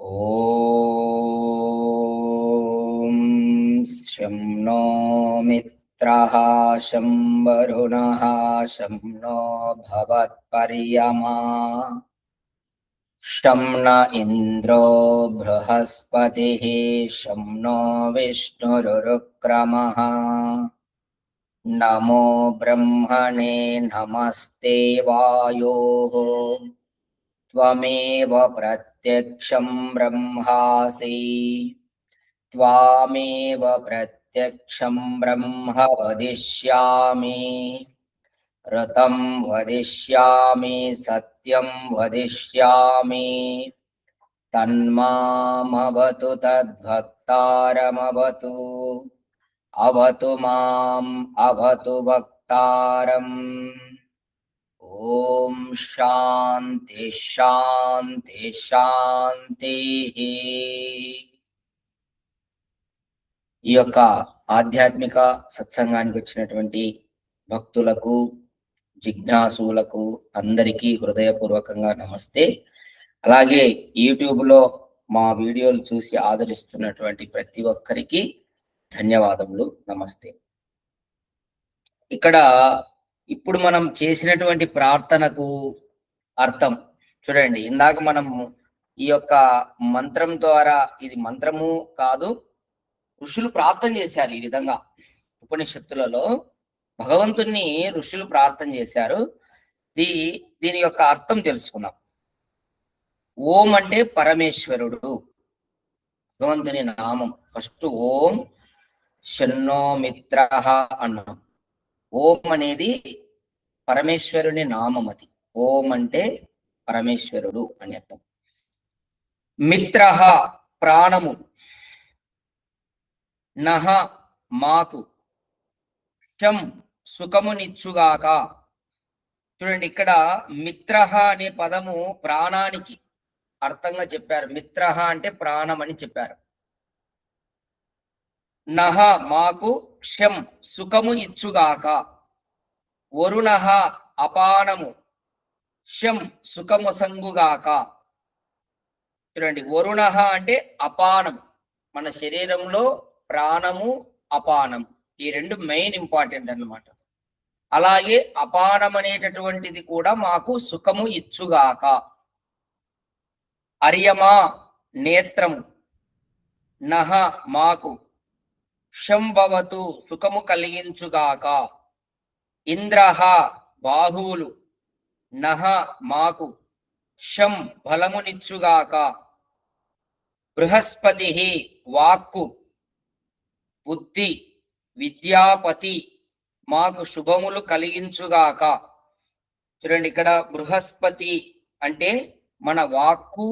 ఓం శం నో మిత్రః శం వరుణః శం నో భవత్పర్యమా శం న ఇంద్రో బృహస్పతిః శం నో విష్ణురుక్రమః నమో బ్రహ్మణే నమస్తే వాయోః త్వమేవ ప్రత్యక్షం బ్రహ్మాసి త్వామేవ ప్రత్యక్షం బ్రహ్మ వదిష్యామి ఋతం వదిష్యామి సత్యం వదిష్యామి తన్మామవతు తద్భక్తారమవతు అవతు మాం అవతు భక్తారం. ఓం శాంతి శాంతి శాంతి. ఈ యొక్క ఆధ్యాత్మిక సత్సంగానికి వచ్చినటువంటి భక్తులకు జిజ్ఞాసులకు అందరికీ హృదయపూర్వకంగా నమస్తే. అలాగే యూట్యూబ్లో మా వీడియోలు చూసి ఆదరిస్తున్నటువంటి ప్రతి ఒక్కరికి ధన్యవాదములు, నమస్తే. ఇక్కడ ఇప్పుడు మనం చేసినటువంటి ప్రార్థనకు అర్థం చూడండి. ఇందాక మనం ఈ యొక్క మంత్రం ద్వారా, ఇది మంత్రము కాదు, ఋషులు ప్రార్థన చేశారు. ఈ విధంగా ఉపనిషత్తులలో భగవంతుణ్ణి ఋషులు ప్రార్థన చేశారు. దీని యొక్క అర్థం తెలుసుకున్నాం. ఓం అంటే పరమేశ్వరుడు, భగవంతుని నామం. ఫస్ట్ ఓం శన్నో మిత్రః అన్నాం. ఓం అనేది పరమేశ్వరుని నామం. అది ఓం అంటే పరమేశ్వరుడు అని అర్థం. మిత్రః ప్రాణము, నః మాకు, శం సుఖమునిచ్చుగాక. చూడండి, ఇక్కడ మిత్రః అనే పదము ప్రాణానికి అర్థంగా చెప్పారు. మిత్రః అంటే ప్రాణం అని చెప్పారు. నః మాకు, శం సుఖము ఇచ్చుగాక. వరుణః అపానము, శం సుఖము సంగుగాక. చూడండి, వరుణః అంటే అపానం. మన శరీరంలో ప్రాణము అపానం ఈ రెండు మెయిన్ ఇంపార్టెంట్ అన్నమాట. అలాగే అపానం అనేటటువంటిది కూడా మాకు సుఖము ఇచ్చుగాక. అర్యమా నేత్రము, నః మాకు, శం భవతు సుఖము కలిగించుగాక. ఇంద్రః బాహువులు, నః మాకు, శం బలమునిచ్చుగాక. బృహస్పతిః వాక్కు, బుద్ధి, విద్యాపతి మాకు శుభములు కలిగించుగాక. చూడండి, ఇక్కడ బృహస్పతి అంటే మన వాక్కు,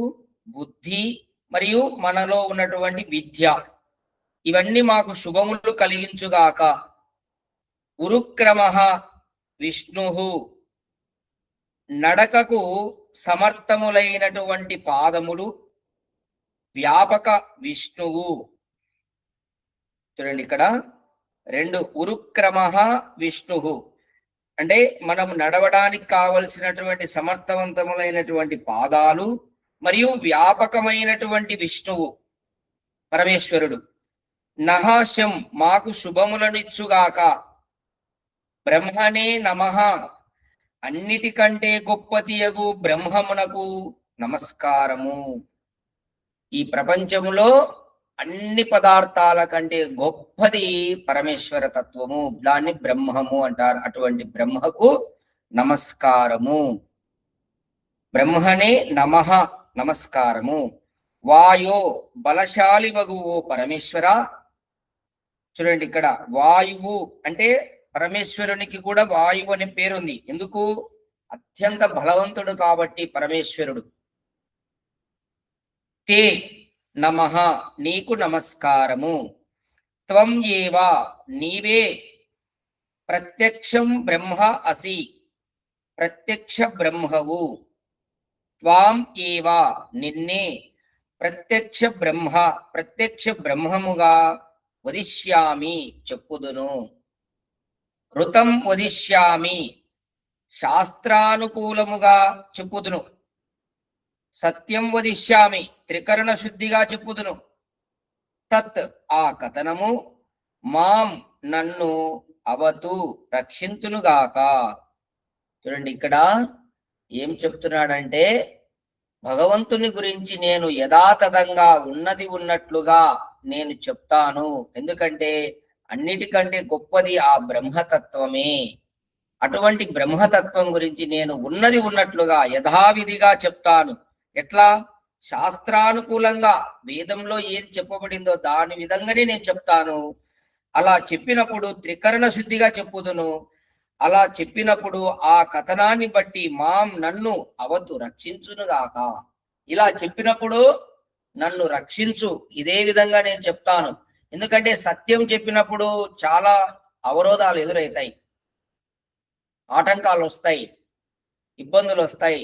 బుద్ధి మరియు మనలో ఉన్నటువంటి విద్య, ఇవన్నీ మాకు శుభములు కలిగించుగాక. ఉరుక్రమః విష్ణుః నడకకు సమర్థములైనటువంటి పాదములు, వ్యాపక విష్ణువు. చూడండి, ఇక్కడ రెండు, ఉరుక్రమః విష్ణుః అంటే మనం నడవడానికి కావలసినటువంటి సమర్థవంతములైనటువంటి పాదాలు మరియు వ్యాపకమైనటువంటి విష్ణువు పరమేశ్వరుడు. నః శం మాకు శుభములనిచ్చుగాక. బ్రహ్మణే నమః అన్నిటికంటే గొప్పదియగు బ్రహ్మమునకు నమస్కారము. ఈ ప్రపంచములో అన్ని పదార్థాల కంటే గొప్పది పరమేశ్వర తత్వము, దాన్ని బ్రహ్మము అంటారు. అటువంటి బ్రహ్మకు నమస్కారము. బ్రహ్మణే నమః నమస్కారము. వాయో బలశాలి వగు ఓ పరమేశ్వర. చూడండి, ఇక్కడ వాయువు అంటే పరమేశ్వరునికి కూడా వాయువు అనే పేరుంది. ఎందుకు? అత్యంత బలవంతుడు కాబట్టి పరమేశ్వరుడు. తే నమః నీకు నమస్కారము. త్వం ఏవ నీవే ప్రత్యక్షం బ్రహ్మ అసి ప్రత్యక్ష బ్రహ్మవు. త్వాం ఏవ నిన్నే ప్రత్యక్ష బ్రహ్మ ప్రత్యక్ష బ్రహ్మముగా వదిష్యామి చెప్పుదును. ఋతం వదిష్యామి శాస్త్రానుకూలముగా చెప్పుదును. సత్యం వదిష్యామి త్రికరణ శుద్ధిగా చెప్పుదును. తత్ ఆ కథనము మాం నన్ను అవతు రక్షింతునుగాక. చూడండి ఇక్కడ ఏం చెప్తున్నాడంటే, భగవంతుని గురించి నేను యథాతథంగా ఉన్నది ఉన్నట్లుగా నేను చెప్తాను. ఎందుకంటే అన్నిటికంటే గొప్పది ఆ బ్రహ్మతత్వమే. అటువంటి బ్రహ్మతత్వం గురించి నేను ఉన్నది ఉన్నట్లుగా యథావిధిగా చెప్తాను. ఎట్లా? శాస్త్రానుకూలంగా వేదంలో ఏది చెప్పబడిందో దాని విధంగానే నేను చెప్తాను. అలా చెప్పినప్పుడు త్రికరణ శుద్ధిగా చెప్పుదును. అలా చెప్పినప్పుడు ఆ కథనాన్ని బట్టి మాం నన్ను అవతు రక్షించునుగాక. ఇలా చెప్పినప్పుడు నన్ను రక్షించు, ఇదే విధంగా నేను చెప్తాను. ఎందుకంటే సత్యం చెప్పినప్పుడు చాలా అవరోధాలు ఎదురవుతాయి, ఆటంకాలు వస్తాయి, ఇబ్బందులు వస్తాయి.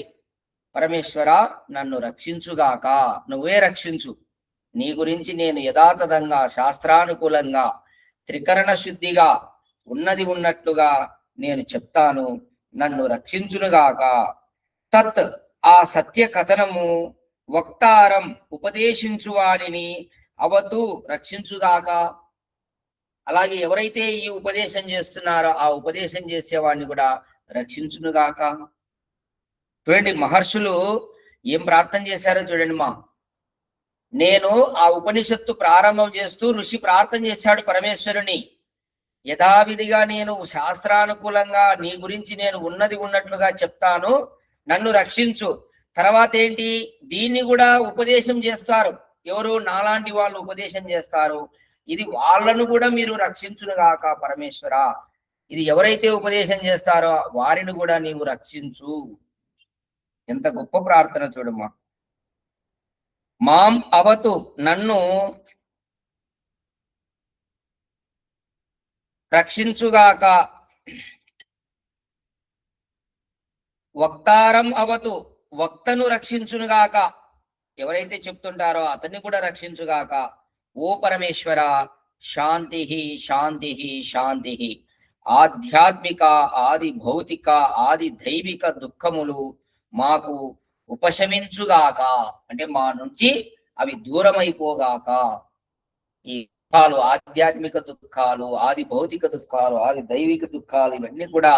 పరమేశ్వర నన్ను రక్షించుగాక, నువ్వే రక్షించు. నీ గురించి నేను యథాతథంగా శాస్త్రానుకూలంగా త్రికరణ శుద్ధిగా ఉన్నది ఉన్నట్లుగా నేను చెప్తాను. నన్ను రక్షించునుగాక. తత్ ఆ సత్య కథనము వక్తారం ఉపదేశించు వారిని అవతు రక్షించుగాక. అలాగే ఎవరైతే ఈ ఉపదేశం చేస్తున్నారో ఆ ఉపదేశం చేసేవాడిని కూడా రక్షించునుగాక. చూడండి మహర్షులు ఏం ప్రార్థన చేశారో చూడండి. నేను ఆ ఉపనిషత్తు ప్రారంభం చేస్తూ ఋషి ప్రార్థన చేశాడు పరమేశ్వరుని, యథావిధిగా నేను శాస్త్రానుకూలంగా నీ గురించి నేను ఉన్నది ఉన్నట్లుగా చెప్తాను, నన్ను రక్షించు. తర్వాత ఏంటి, దీన్ని కూడా ఉపదేశం చేస్తారు. ఎవరు? నాలాంటి వాళ్ళు ఉపదేశం చేస్తారు. ఇది వాళ్ళను కూడా మీరు రక్షించునుగాక పరమేశ్వర. ఇది ఎవరైతే ఉపదేశం చేస్తారో వారిని కూడా నీవు రక్షించు. ఎంత గొప్ప ప్రార్థన చూడమ్మా. మాం అవతు నన్ను రక్షించుగాక. వక్తారం అవతు వక్తను రక్షించునుగాక. ఎవరైతే చెప్తుంటారో అతన్ని కూడా రక్షించుగాక. ఓ పరమేశ్వర, శాంతి శాంతి శాంతి. ఆధ్యాత్మిక ఆది భౌతిక ఆది దైవిక దుఃఖములు మాకు ఉపశమించుగాక, అంటే మా నుంచి అవి దూరమైపోగాక. ఈ దుఃఖాలు, ఆధ్యాత్మిక దుఃఖాలు, ఆది భౌతిక దుఃఖాలు, ఆది దైవిక దుఃఖాలు ఇవన్నీ కూడా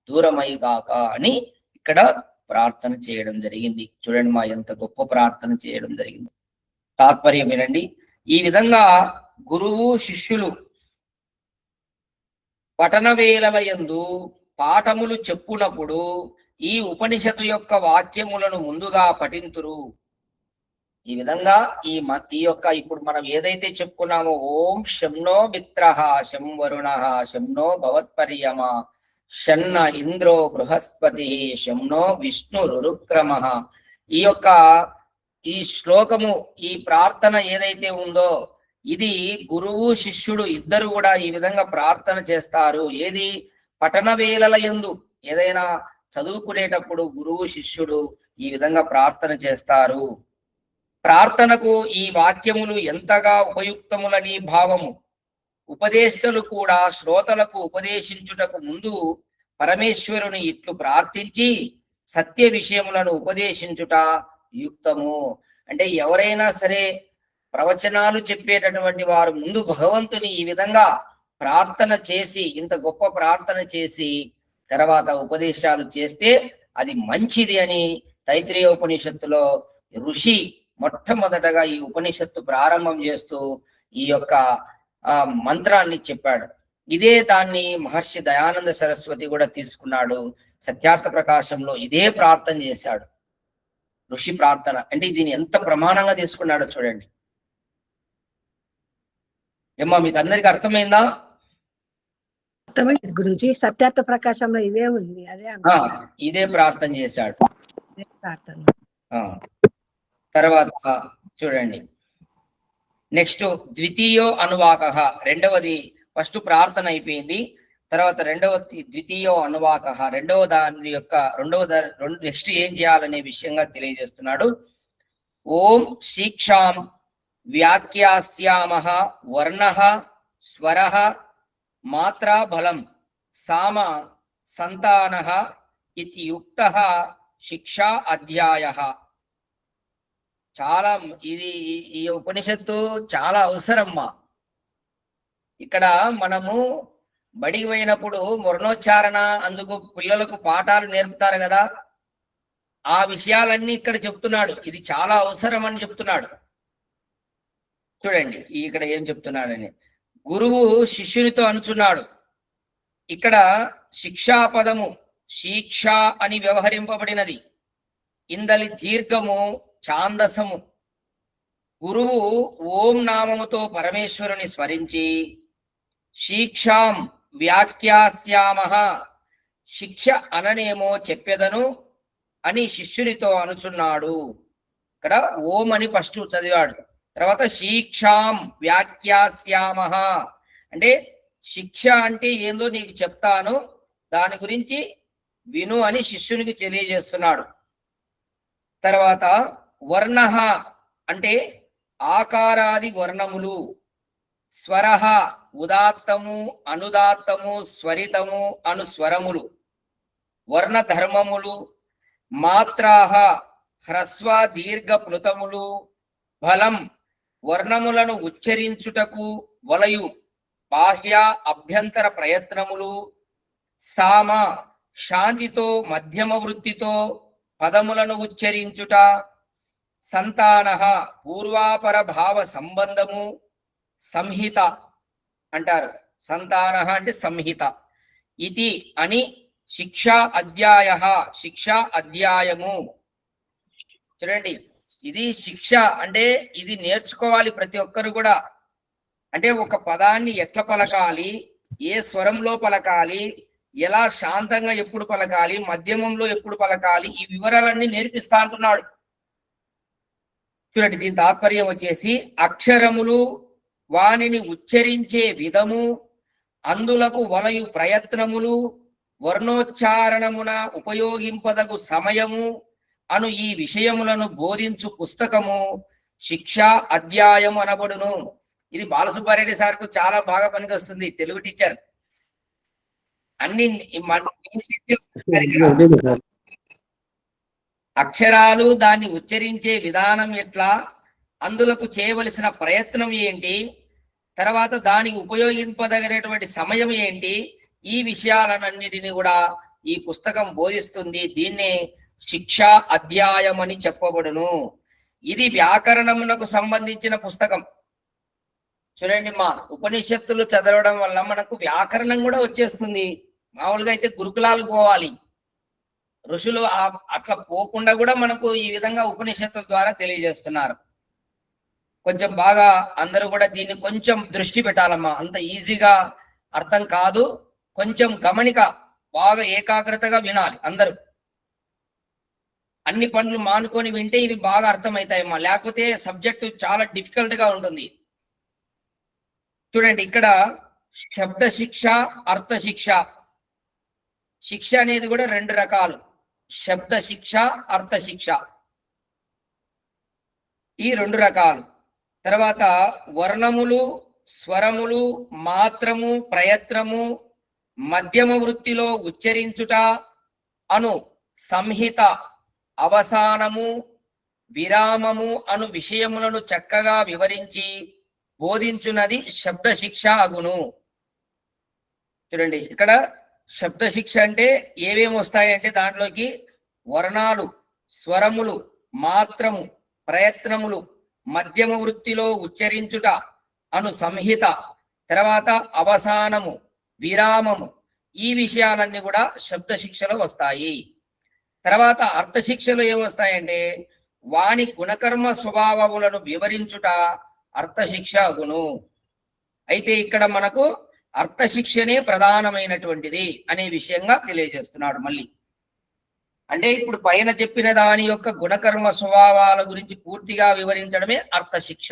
దూరమైగాక అని ఇక్కడ ప్రార్థన చేయడం జరిగింది. చూడండి ఎంత గొప్ప ప్రార్థన చేయడం జరిగింది. తాత్పర్యం వినండి. ఈ విధంగా గురువు శిష్యులు పఠన వేళలయందు పాఠములు చెప్పునప్పుడు ఈ ఉపనిషత్తు యొక్క వాక్యములను ముందుగా పఠింతురు. ఈ విధంగా ఈ యొక్క ఇప్పుడు మనం ఏదైతే చెప్పుకున్నామో, ఓం శంనో మిత్రః శం వరుణః శంనో భవత్పర్యమ షన్న ఇంద్రో బృహస్పతి శంనో విష్ణురుక్రమః, ఈ శ్లోకము, ఈ ప్రార్థన ఏదైతే ఉందో ఇది గురువు శిష్యుడు ఇద్దరు కూడా ఈ విధంగా ప్రార్థన చేస్తారు. ఏది? పఠన వేళల యందు, ఏదైనా చదువుకునేటప్పుడు గురువు శిష్యుడు ఈ విధంగా ప్రార్థన చేస్తారు. ప్రార్థనకు ఈ వాక్యములు ఎంతగా ఉపయుక్తములని భావము. ఉపదేశకులు కూడా శ్రోతలకు ఉపదేశించుటకు ముందు పరమేశ్వరుని ఇట్లు ప్రార్థించి సత్య విషయములను ఉపదేశించుట యుక్తము. అంటే ఎవరైనా సరే ప్రవచనాలు చెప్పేటటువంటి వారు ముందు భగవంతుని ఈ విధంగా ప్రార్థన చేసి, ఇంత గొప్ప ప్రార్థన చేసి తర్వాత ఉపదేశాలు చేస్తే అది మంచిది అని తైత్రీయ ఉపనిషత్తులో ఋషి మొట్టమొదటగా ఈ ఉపనిషత్తు ప్రారంభం చేస్తూ ఈ యొక్క మంత్రాన్ని చెప్పాడు. ఇదే దాన్ని మహర్షి దయానంద సరస్వతి కూడా తీసుకున్నాడు. సత్యార్థ ప్రకాశంలో ఇదే ప్రార్థన చేశాడు. ఋషి ప్రార్థన అంటే దీన్ని ఎంత ప్రమాణంగా తీసుకున్నాడో చూడండి. ఏమ్మా మీకు అందరికి అర్థమైందా? అర్థమైంది గురుజీ. సత్యార్థ ప్రకాశంలో ఇవే ఉంది, అదే ఇదే ప్రార్థన చేశాడు. ప్రార్థన తర్వాత చూడండి, నెక్స్ట్ ద్వితీయో అనువాక. రెండవది, ఫస్ట్ ప్రార్థన అయిపోయింది, తర్వాత ద్వితీయో అనువాక, రెండవ దాని యొక్క నెక్స్ట్ ఏం చేయాలనే విషయంగా తెలియజేస్తున్నాడు. ఓం శిక్షాం వ్యాఖ్యాస్యామః వర్ణః స్వరః మాత్రా బలం సామ సంతానః ఇత్యుక్తః శిక్షా అధ్యాయః. చాలా ఇది ఈ ఉపనిషత్తు చాలా అవసరమ్మా. ఇక్కడ మనము బడికి పోయినప్పుడు వర్ణోచ్చారణ అందుకు పిల్లలకు పాఠాలు నేర్పుతారు కదా, ఆ విషయాలన్నీ ఇక్కడ చెప్తున్నాడు. ఇది చాలా అవసరం అని చెప్తున్నాడు. చూడండి ఇక్కడ ఏం చెప్తున్నాడని. గురువు శిష్యునితో అనుచున్నాడు. ఇక్కడ శిక్షా పదము శిక్ష అని వ్యవహరింపబడినది. ఇందలి దీర్ఘము ఛాందసము. గురువు ఓం నామముతో పరమేశ్వరుని స్మరించి శిక్షాం వ్యాఖ్యాస్యామః, శిక్ష అననేమో చెప్పెదను అని శిష్యునితో అనుచున్నాడు. ఇక్కడ ఓం అని ఫస్ట్ చదివాడు, తర్వాత శిక్షాం వ్యాఖ్యాస్యామః అంటే శిక్ష అంటే ఏందో నీకు చెప్తాను, దాని గురించి విను అని శిష్యునికి తెలియజేస్తున్నాడు. తర్వాత వర్ణః అంటే ఆకారాది వర్ణములు, స్వరః ఉదాత్తము అనుదాత్తము స్వరితము అను స్వరములు, వర్ణ ధర్మములు, మాత్రాః హ్రస్వ దీర్ఘ ప్లుతములు, బలం వర్ణములను ఉచ్చరించుటకు వలయు బాహ్య అభ్యంతర ప్రయత్నములు, సామ శాంతితో మధ్యమ వృత్తితో పదములను ఉచ్చరించుట, సంతానః పూర్వాపర భావ సంబంధము, సంహిత అంటారు. సంతానః అంటే సంహిత. ఇది అని శిక్షా అధ్యాయః, శిక్షా అధ్యాయము. చూడండి ఇది శిక్ష అంటే ఇది నేర్చుకోవాలి ప్రతి ఒక్కరు కూడా. అంటే ఒక పదాన్ని ఎట్లా పలకాలి, ఏ స్వరంలో పలకాలి, ఎలా శాంతంగా ఎప్పుడు పలకాలి, మధ్యమంలో ఎప్పుడు పలకాలి, ఈ వివరాలన్నీ నేర్పిస్తా అంటున్నాడు. చూడండి దీని తాత్పర్యం వచ్చేసి అక్షరములు వానిని ఉచ్చరించే విధము, అందులకు వలయు ప్రయత్నములు, వర్ణోచ్చారణమున ఉపయోగింపదగు సమయము అను ఈ విషయములను బోధించు పుస్తకము శిక్షా అధ్యాయం అనబడును. ఇది బాలసుబ్బారెడ్డి సార్కు చాలా బాగా పనికొస్తుంది, తెలుగు టీచర్. అన్ని అక్షరాలు దాన్ని ఉచ్చరించే విధానం ఎట్లా, అందులకు చేయవలసిన ప్రయత్నం ఏంటి, తర్వాత దానికి ఉపయోగింపదగినటువంటి సమయం ఏంటి, ఈ విషయాలన్నిటిని కూడా ఈ పుస్తకం బోధిస్తుంది. దీన్నే శిక్షా అధ్యాయం అని చెప్పబడును. ఇది వ్యాకరణమునకు సంబంధించిన పుస్తకం. చూడండి మా ఉపనిషత్తులు చదవడం వల్ల మనకు వ్యాకరణం కూడా వచ్చేస్తుంది. మామూలుగా అయితే గురుకులాలు పోవాలి, ఋషులు అట్లా పోకుండా కూడా మనకు ఈ విధంగా ఉపనిషత్తుల ద్వారా తెలియజేస్తున్నారు. కొంచెం బాగా అందరూ కూడా దీన్ని కొంచెం దృష్టి పెట్టాలమ్మా. అంత ఈజీగా అర్థం కాదు, కొంచెం గమనిక బాగా ఏకాగ్రతగా వినాలి అందరూ. అన్ని పనులు మానుకొని వింటే ఇవి బాగా అర్థమవుతాయమ్మా, లేకపోతే సబ్జెక్టు చాలా డిఫికల్ట్ గా ఉంటుంది. చూడండి ఇక్కడ శబ్ద శిక్ష అర్థ శిక్ష. శిక్ష అనేది కూడా రెండు రకాలు, శబ్ద శిక్ష అర్థ శిక్ష, ఈ రెండు రకాలు. తర్వాత వర్ణములు స్వరములు మాత్రము ప్రయత్నము మధ్యమ వృత్తిలో ఉచ్చరించుట అను సంహిత అవసానము విరామము అను విషయములను చక్కగా వివరించి బోధించున్నది శబ్ద శిక్ష అగును. చూడండి ఇక్కడ శబ్ద శిక్ష అంటే ఏమేమి వస్తాయంటే దాంట్లోకి వర్ణాలు స్వరములు మాత్రము ప్రయత్నములు మధ్యమ వృత్తిలో ఉచ్చరించుట అను సంహిత, తర్వాత అవసానము విరామము, ఈ విషయాలన్నీ కూడా శబ్ద శిక్షలో వస్తాయి. తర్వాత అర్థశిక్షలు ఏమొస్తాయంటే వాని గుణకర్మ స్వభావములను వివరించుట అర్థశిక్ష అగును. అయితే ఇక్కడ మనకు అర్థశిక్షనే ప్రధానమైనటువంటిది అనే విషయంగా తెలియజేస్తున్నాడు. మళ్ళీ అంటే ఇప్పుడు పైన చెప్పిన దాని యొక్క గుణకర్మ స్వభావాల గురించి పూర్తిగా వివరించడమే అర్థశిక్ష.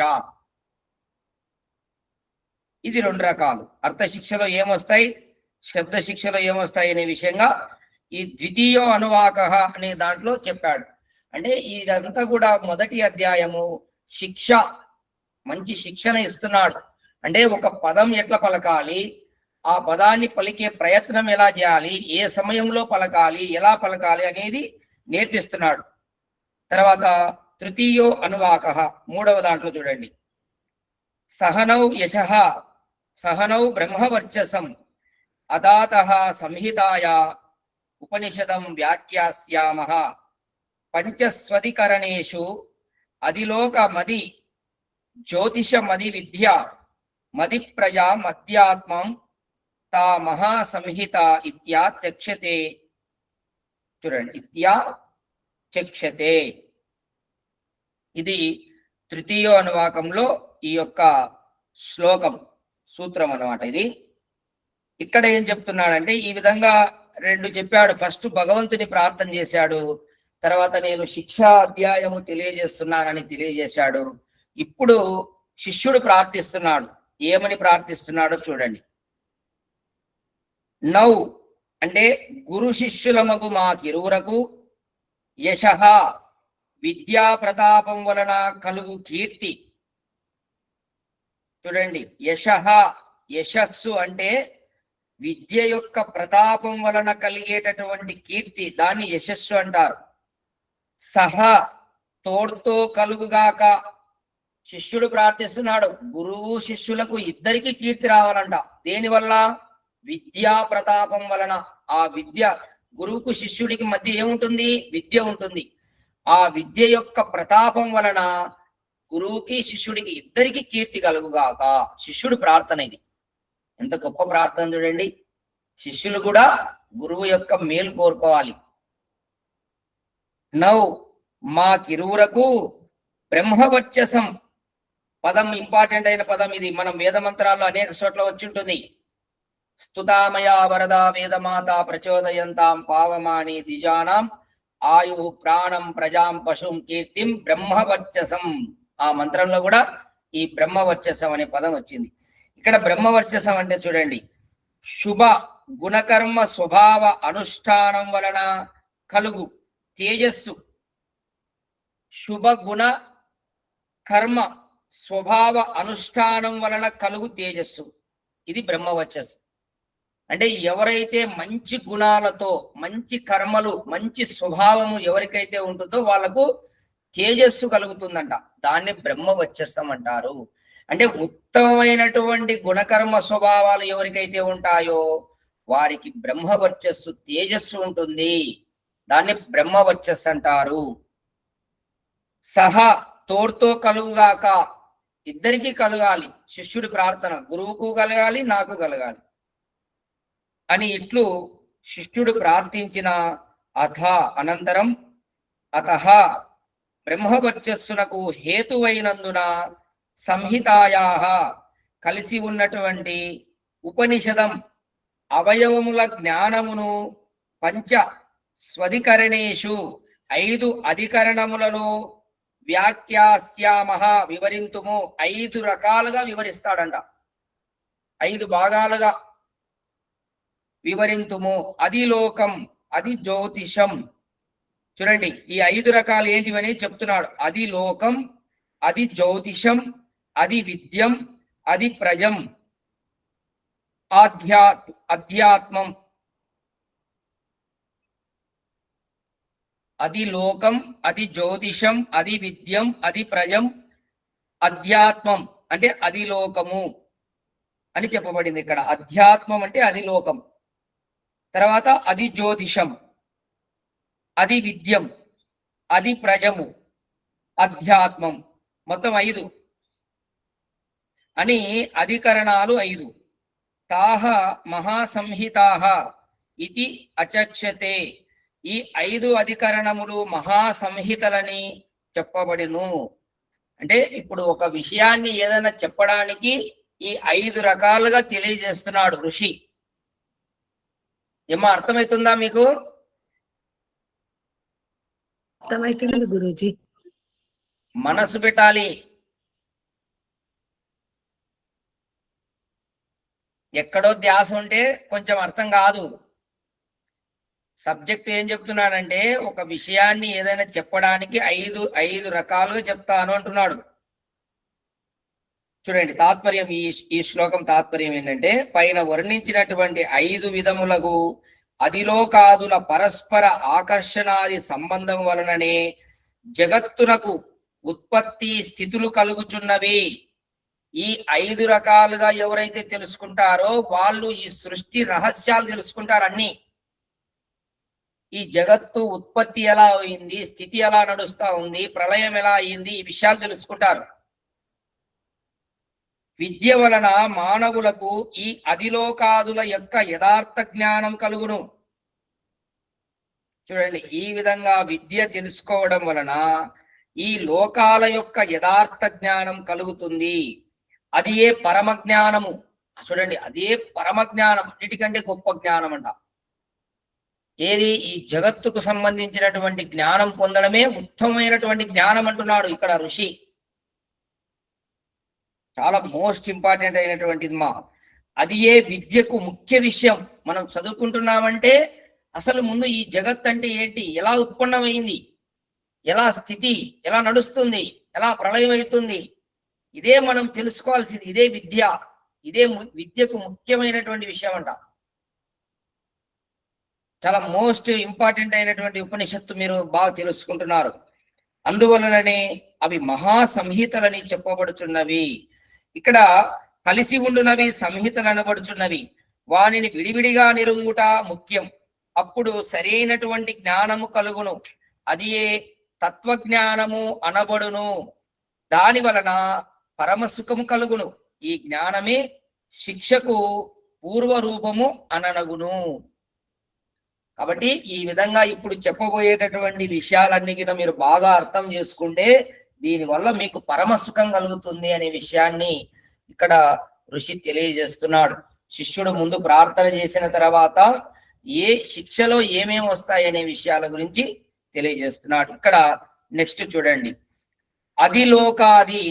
ఇది రెండు రకాలు. అర్థశిక్షలో ఏమొస్తాయి, శబ్ద శిక్షలో ఏమొస్తాయి అనే విషయంగా ఈ ద్వితీయ అనువాక అనే దాంట్లో చెప్పాడు. అంటే ఇదంతా కూడా మొదటి అధ్యాయము శిక్ష, మంచి శిక్షణ ఇస్తున్నాడు. అంటే ఒక పదం ఎట్లా పలకాలి, ఆ పదాన్ని పలికే ప్రయత్నం ఎలా చేయాలి, ఏ సమయంలో పలకాలి, ఎలా పలకాలి అనేది నేర్పిస్తున్నాడు. తర్వాత తృతీయో అనువాకః మూడవ దాంట్లో చూడండి. సహనౌ యశః సహనౌ బ్రహ్మవర్చసం అదాతః సంహితాయా ఉపనిషదం వ్యాఖ్యాస్యామః పంచస్వధికరణేషు అధిలోక మది జ్యోతిష మది విద్య మది ప్రజా మధ్యాత్మం తా మహాసంహిత ఇత్యాచక్షతే. చూడండి, ఇత్యాచక్షతే ఇది తృతీయో అనువాకంలో ఈ యొక్క శ్లోకం సూత్రం అన్నమాట. ఇది ఇక్కడ ఏం చెప్తున్నాడంటే ఈ విధంగా రెండు చెప్పాడు. ఫస్ట్ భగవంతుని ప్రార్థన చేశాడు, తర్వాత నేను శిక్షా అధ్యాయము తెలియజేస్తున్నానని తెలియజేశాడు. ఇప్పుడు శిష్యుడు ప్రార్థిస్తున్నాడు. ఏమని ప్రార్థిస్తున్నాడో చూడండి. నౌ అంటే గురు శిష్యులమగు మాకిరువురకు యశః విద్యా ప్రతాపం వలన కలుగు కీర్తి. చూడండి, యశః యశస్సు అంటే విద్య యొక్క ప్రతాపం వలన కలిగేటటువంటి కీర్తి, దాన్ని యశస్సు అంటారు. సహ తోడ్తో కలుగుగాక. శిష్యుడు ప్రార్థిస్తున్నాడు, గురువు శిష్యులకు ఇద్దరికి కీర్తి రావాలంట. దేనివల్ల? విద్యా ప్రతాపం వలన. ఆ విద్య, గురువుకు శిష్యుడికి మధ్య ఏముంటుంది? విద్య ఉంటుంది. ఆ విద్య యొక్క ప్రతాపం వలన గురువుకి శిష్యుడికి ఇద్దరికి కీర్తి కలుగుగాక. శిష్యుడు ప్రార్థన ఇది. ఎంత గొప్ప ప్రార్థన చూడండి. శిష్యులు కూడా గురువు యొక్క మేలు కోరుకోవాలి. నౌ మాకిరువురకు బ్రహ్మవర్చసం. పదం ఇంపార్టెంట్ అయిన పదం ఇది. మనం వేద మంత్రాల్లో అనేక చోట్ల వచ్చి ఉంటుంది. స్తుతామయా వరదా వేదమాత ప్రచోదయంతాం పావమాని ద్విజానాం ఆయు ప్రాణం ప్రజాం పశుం కీర్తిం బ్రహ్మవర్చసం. ఆ మంత్రంలో కూడా ఈ బ్రహ్మవర్చసం అనే పదం వచ్చింది. ఇక్కడ బ్రహ్మవర్చసం అంటే చూడండి, శుభ గుణకర్మ స్వభావ అనుష్ఠానం వలన కలుగు తేజస్సు. శుభ గుణ కర్మ స్వభావ అనుష్ఠానం వలన కలుగు తేజస్సు, ఇది బ్రహ్మవర్చస్సు. అంటే ఎవరైతే మంచి గుణాలతో, మంచి కర్మలు, మంచి స్వభావము ఎవరికైతే ఉంటుందో వాళ్లకు తేజస్సు కలుగుతుందంట. దాన్ని బ్రహ్మవర్చస్సం అంటారు. అంటే ఉత్తమమైనటువంటి గుణకర్మ స్వభావాలు ఎవరికైతే ఉంటాయో వారికి బ్రహ్మవర్చస్సు, తేజస్సు ఉంటుంది. దాన్ని బ్రహ్మవర్చస్సు అంటారు. సహ తోడ్తో కలుగుగాక. ఇద్దరికి కలగాలి. శిష్యుడి ప్రార్థన గురువుకు కలగాలి, నాకు కలగాలి అని ఇట్లు శిష్యుడు ప్రార్థించిన అథ అనంతరం అతః బ్రహ్మవర్చస్సునకు హేతువైనందున సంహితాయాః కలిసి ఉన్నటువంటి ఉపనిషదం అవయవముల జ్ఞానమును పంచ స్వధికరణేషు 5 అధికరణములలో వ్యాఖ్యాస్యామః వివరింతుము. 5 రకాలుగా వివరిస్తాడంట. 5 భాగాలుగా వివరింతుము. అది లోకం, అది జ్యోతిషం. చూడండి, ఈ 5 రకాలు ఏంటివని చెప్తున్నాడు. అది లోకం, అది జ్యోతిషం, అది విద్యం, అది ప్రజం, అధ్యాత్మం. అది లోకం, అది జ్యోతిషం, అది విద్యం, అది ప్రజం, అధ్యాత్మం అంటే అది లోకము అని చెప్పబడింది ఇక్కడ. అధ్యాత్మం అంటే అది లోకం, తర్వాత అది జ్యోతిషం, అది విద్యం, అది ప్రజము, అధ్యాత్మం. మొత్తం 5 అని అధికరణాలు 5. తాహ మహాసంహితాః ఇతి అచక్షతే. ఈ 5 అధికరణములు మహాసంహితలని చెప్పబడిను. అంటే ఇప్పుడు ఒక విషయాన్ని ఏదైనా చెప్పడానికి ఈ 5 రకాలుగా తెలియజేస్తున్నాడు ఋషి. ఏమో అర్థమవుతుందా మీకు? అర్థమవుతుంది గురూజీ. మనసు పెట్టాలి. ఎక్కడో ధ్యాస ఉంటే కొంచెం అర్థం కాదు. సబ్జెక్ట్ ఏం చెప్తున్నాడంటే ఒక విషయాన్ని ఏదైనా చెప్పడానికి 5 రకాలుగా చెప్తాను అంటున్నాడు. చూడండి తాత్పర్యం, ఈ శ్లోకం తాత్పర్యం ఏంటంటే పైన వర్ణించినటువంటి 5 విధములకు అధిలోకాదుల పరస్పర ఆకర్షణాది సంబంధం వలననే జగత్తునకు ఉత్పత్తి స్థితులు కలుగుచున్నవి. ఈ 5 రకాలుగా ఎవరైతే తెలుసుకుంటారో వాళ్ళు ఈ సృష్టి రహస్యాలు తెలుసుకుంటారు. అన్ని ఈ జగత్తు ఉత్పత్తి ఎలా అయింది, స్థితి ఎలా నడుస్తా ఉంది, ప్రళయం ఎలా అయింది, ఈ విషయాలు తెలుసుకుంటారు. విద్య వలన మానవులకు ఈ అధిలోకాదుల యొక్క యథార్థ జ్ఞానం కలుగును. చూడండి, ఈ విధంగా విద్య తెలుసుకోవడం వలన ఈ లోకాల యొక్క యథార్థ జ్ఞానం కలుగుతుంది. అది ఏ పరమ జ్ఞానము. చూడండి, అదే పరమ జ్ఞానం, అన్నిటికంటే గొప్ప జ్ఞానం అంట. ఏది? ఈ జగత్తుకు సంబంధించినటువంటి జ్ఞానం పొందడమే ఉత్తమమైనటువంటి జ్ఞానం అంటున్నాడు ఇక్కడ ఋషి. చాలా మోస్ట్ ఇంపార్టెంట్ అయినటువంటిది అది ఏ విద్యకు ముఖ్య విషయం. మనం చదువుకుంటున్నామంటే అసలు ముందు ఈ జగత్ అంటే ఏంటి, ఎలా ఉత్పన్నమైంది, ఎలా స్థితి, ఎలా నడుస్తుంది, ఎలా ప్రళయం అవుతుంది, ఇదే మనం తెలుసుకోవాల్సింది. ఇదే విద్య, ఇదే విద్యకు ముఖ్యమైనటువంటి విషయం అంట. చాలా మోస్ట్ ఇంపార్టెంట్ అయినటువంటి ఉపనిషత్తు మీరు బాగా తెలుసుకుంటున్నారు. అందువలననే అవి మహాసంహితలని చెప్పబడుచున్నవి. ఇక్కడ కలిసి ఉండునవి సంహితలు అనబడుచున్నవి. వానిని విడివిడిగా నిరుంగుట ముఖ్యం. అప్పుడు సరైనటువంటి జ్ఞానము కలుగును. అది ఏ తత్వజ్ఞానము అనబడును. దాని వలన పరమసుఖము కలుగును. ఈ జ్ఞానమే శిక్షకు పూర్వరూపము అననగును. కాబట్టి ఈ విధంగా ఇప్పుడు చెప్పబోయేటటువంటి విషయాలన్నీ కూడా మీరు బాగా అర్థం చేసుకుంటే దీనివల్ల మీకు పరమ సుఖం కలుగుతుంది అనే విషయాన్ని ఇక్కడ ఋషి తెలియజేస్తున్నాడు. శిష్యుడు ముందు ప్రార్థన చేసిన తర్వాత ఏ శిక్షలో ఏమేమి వస్తాయనే విషయాల గురించి తెలియజేస్తున్నాడు. ఇక్కడ నెక్స్ట్ చూడండి, అధిలోకాది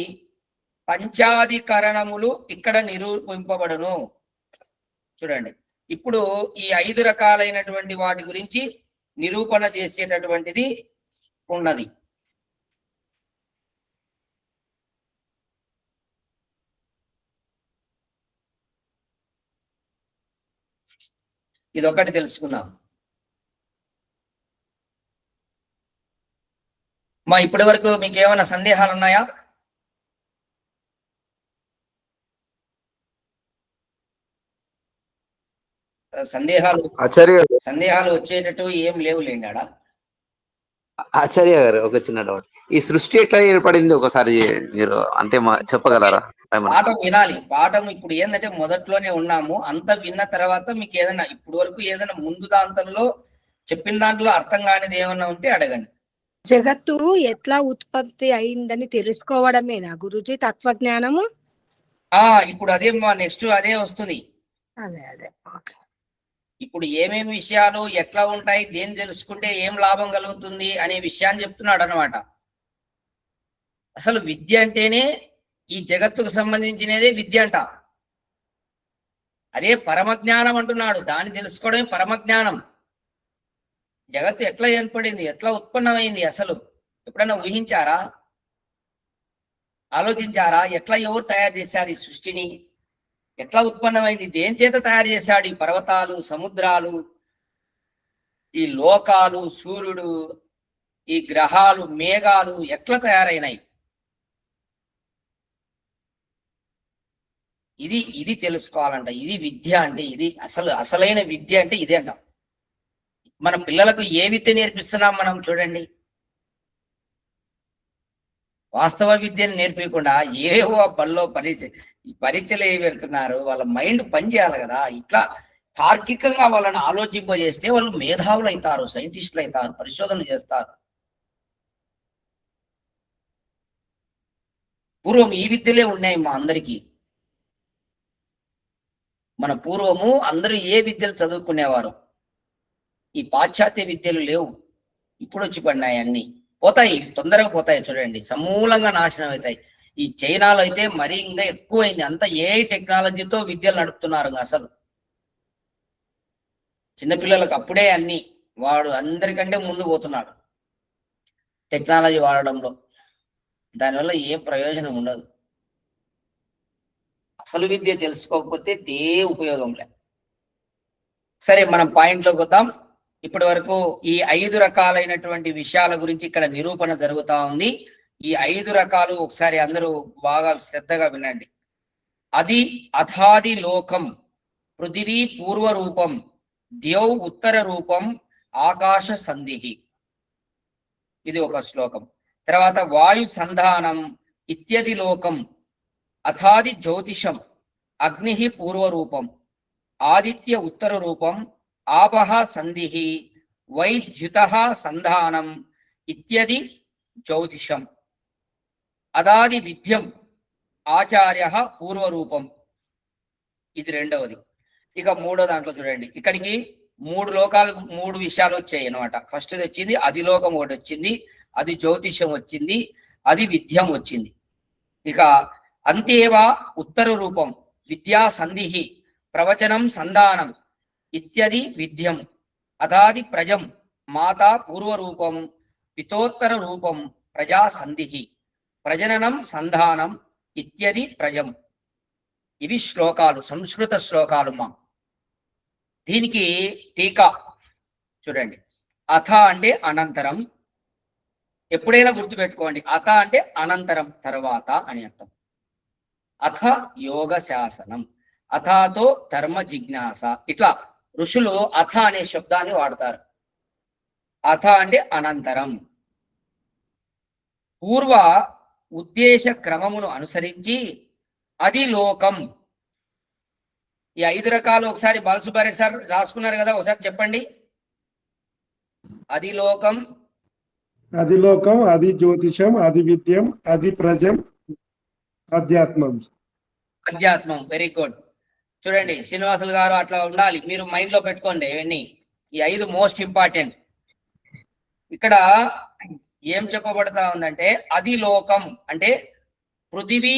పంచాధికరణములు ఇక్కడ నిరూపింపబడును. చూడండి, ఇప్పుడు ఈ 5 రకాలైనటువంటి వాటి గురించి నిరూపణ చేసేటటువంటిది ఉన్నది. ఇదొకటి తెలుసుకుందాం. ఇప్పటి వరకు మీకు ఏమైనా సందేహాలు ఉన్నాయా? సందేహాలు వచ్చేటట్టు ఏం లేవులేండి ఆడ. ఆచార్య గారు, ఒక చిన్న డౌట్. ఈ సృష్టి ఎట్లా ఏర్పడింది ఒకసారి మీరు అంటే చెప్పగలరా? పాఠం వినాలి. పాఠం ఇప్పుడు ఏంటంటే మొదట్లోనే ఉన్నాము. అంత విన్న తర్వాత మీకు ఏదైనా ఇప్పుడు వరకు ఏదైనా ముందు దాంట్లో చెప్పిన దాంట్లో అర్థం కానిది ఏమన్నా ఉంటే అడగండి. జగత్తు ఎట్లా ఉత్పత్తి అయిందని తెలుసుకోవడమేనా గురుజీ తత్వజ్ఞానము? ఇప్పుడు అదే నెక్స్ట్ అదే వస్తుంది. అదే అదే ఇప్పుడు ఏమేమి విషయాలు ఎట్లా ఉంటాయి, దేని తెలుసుకుంటే ఏం లాభం కలుగుతుంది అనే విషయాన్ని చెప్తున్నాడు అనమాట. అసలు విద్య అంటేనే ఈ జగత్తుకు సంబంధించినదే విద్య అంట. అదే పరమజ్ఞానం అంటున్నాడు. దాన్ని తెలుసుకోవడమే పరమజ్ఞానం. జగత్తు ఎట్లా ఏర్పడింది, ఎట్లా ఉత్పన్నమైంది, అసలు ఎప్పుడైనా ఊహించారా, ఆలోచించారా? ఎట్లా ఎవరు తయారు చేశారు ఈ సృష్టిని, ఎట్లా ఉత్పన్నమైంది, దేని చేత తయారు చేశాడు ఈ పర్వతాలు, సముద్రాలు, ఈ లోకాలు, సూర్యుడు, ఈ గ్రహాలు, మేఘాలు ఎట్లా తయారైనాయి? ఇది తెలుసుకోవాలంట. ఇది విద్య అంటే, ఇది అసలైన విద్య అంటే ఇదే అంట. మన పిల్లలకు ఏ విద్య నేర్పిస్తున్నాం మనం చూడండి. వాస్తవ విద్యను నేర్పించకుండా ఏవో బల్లో పరీక్షలు ఏ పెడుతున్నారు. వాళ్ళ మైండ్ పని చేయాలి కదా. ఇట్లా తార్కికంగా వాళ్ళని ఆలోచింపజేస్తే వాళ్ళు మేధావులు అవుతారు, సైంటిస్టులు అవుతారు, పరిశోధనలు చేస్తారు. పూర్వం ఈ విద్యలే ఉన్నాయి మా అందరికీ. మన పూర్వము అందరూ ఏ విద్యలు చదువుకునేవారు. ఈ పాశ్చాత్య విద్యలు లేవు, ఇప్పుడు వచ్చి పడినాయి. అన్ని పోతాయి, తొందరగా పోతాయి. చూడండి, సమూలంగా నాశనం అవుతాయి. ఈ చైనాలో అయితే మరీ ఇంకా ఎక్కువైంది. అంత ఏఐ టెక్నాలజీతో విద్యలు నడుపుతున్నారు. అసలు చిన్నపిల్లలకు అప్పుడే అన్ని వాడు అందరికంటే ముందు పోతున్నాడు టెక్నాలజీ వాడడంలో. దానివల్ల ఏం ప్రయోజనం ఉండదు. అసలు విద్య తెలుసుకోకపోతే దే ఉపయోగం లే. సరే, మనం పాయింట్లోకి వద్దాం. ఇప్పటి వరకు ఈ 5 రకాలైనటువంటి విషయాల గురించి ఇక్కడ నిరూపణ జరుగుతా ఉంది. ఈ 5 రకాలు ఒకసారి అందరూ బాగా శ్రద్ధగా వినండి. అది అథాది లోకం, పృథివీ పూర్వ రూపం, ద్యౌ ఉత్తర రూపం, ఆకాశ సంధిహి. ఇది ఒక శ్లోకం. తర్వాత వాయు సంధానం ఇత్యది లోకం, అథాది జ్యోతిషం, అగ్ని పూర్వరూపం, ఆదిత్య ఉత్తర రూపం, ఆపహ సంధిహి, వైద్యుత సంధానం ఇత్యది జ్యోతిషం, అదాది విద్యం, ఆచార్య పూర్వరూపం. ఇది రెండవది. ఇక మూడో దాంట్లో చూడండి, ఇక్కడికి 3 లోకాలు 3 విషయాలు వచ్చాయి అనమాట. ఫస్ట్ వచ్చింది అధిలోకం, ఒకటి వచ్చింది, అది జ్యోతిషం వచ్చింది, అది విద్యం వచ్చింది. ఇక అంతేవా ఉత్తర రూపం, విద్యా సంధిహి, ప్రవచనం సంధానం ఇత్యది విద్యం, అదాది ప్రజం, మాతా పూర్వరూపం, పితోత్తర రూపం, ప్రజా సంధిహి, ప్రజననం సంధానం ఇత్యది ప్రజం. ఇవి శ్లోకాలు, సంస్కృత శ్లోకాలు మా. దీనికి టీకా చూడండి. అథ అంటే అనంతరం. ఎప్పుడైనా గుర్తుపెట్టుకోండి, అథ అంటే అనంతరం, తర్వాత అని అర్థం. అథ యోగ శాసనం, అథాతో ధర్మ జిజ్ఞాస. ఇట్లా ఋషులు అథ అనే శబ్దాన్ని వాడతారు. అథ అంటే అనంతరం. పూర్వ ఉద్దేశ క్రమమును అనుసరించి అది లోకం. ఈ 5 రకాలు ఒకసారి బాలసుబ్బారెడ్డి సార్ రాసుకున్నారు కదా, ఒకసారి చెప్పండి. అది లోకం, అది లోకం, అది జ్యోతిషం, అది విద్యం, అది ప్రజం, అధ్యాత్మం. అధ్యాత్మం. Very good. చూడండి శ్రీనివాసులు గారు, అట్లా ఉండాలి, మీరు మైండ్ లో పెట్టుకోండి ఇవన్నీ. ఈ 5 మోస్ట్ ఇంపార్టెంట్. ఇక్కడ ఏం చెప్పబడతా ఉందంటే, అది లోకం అంటే పృథివీ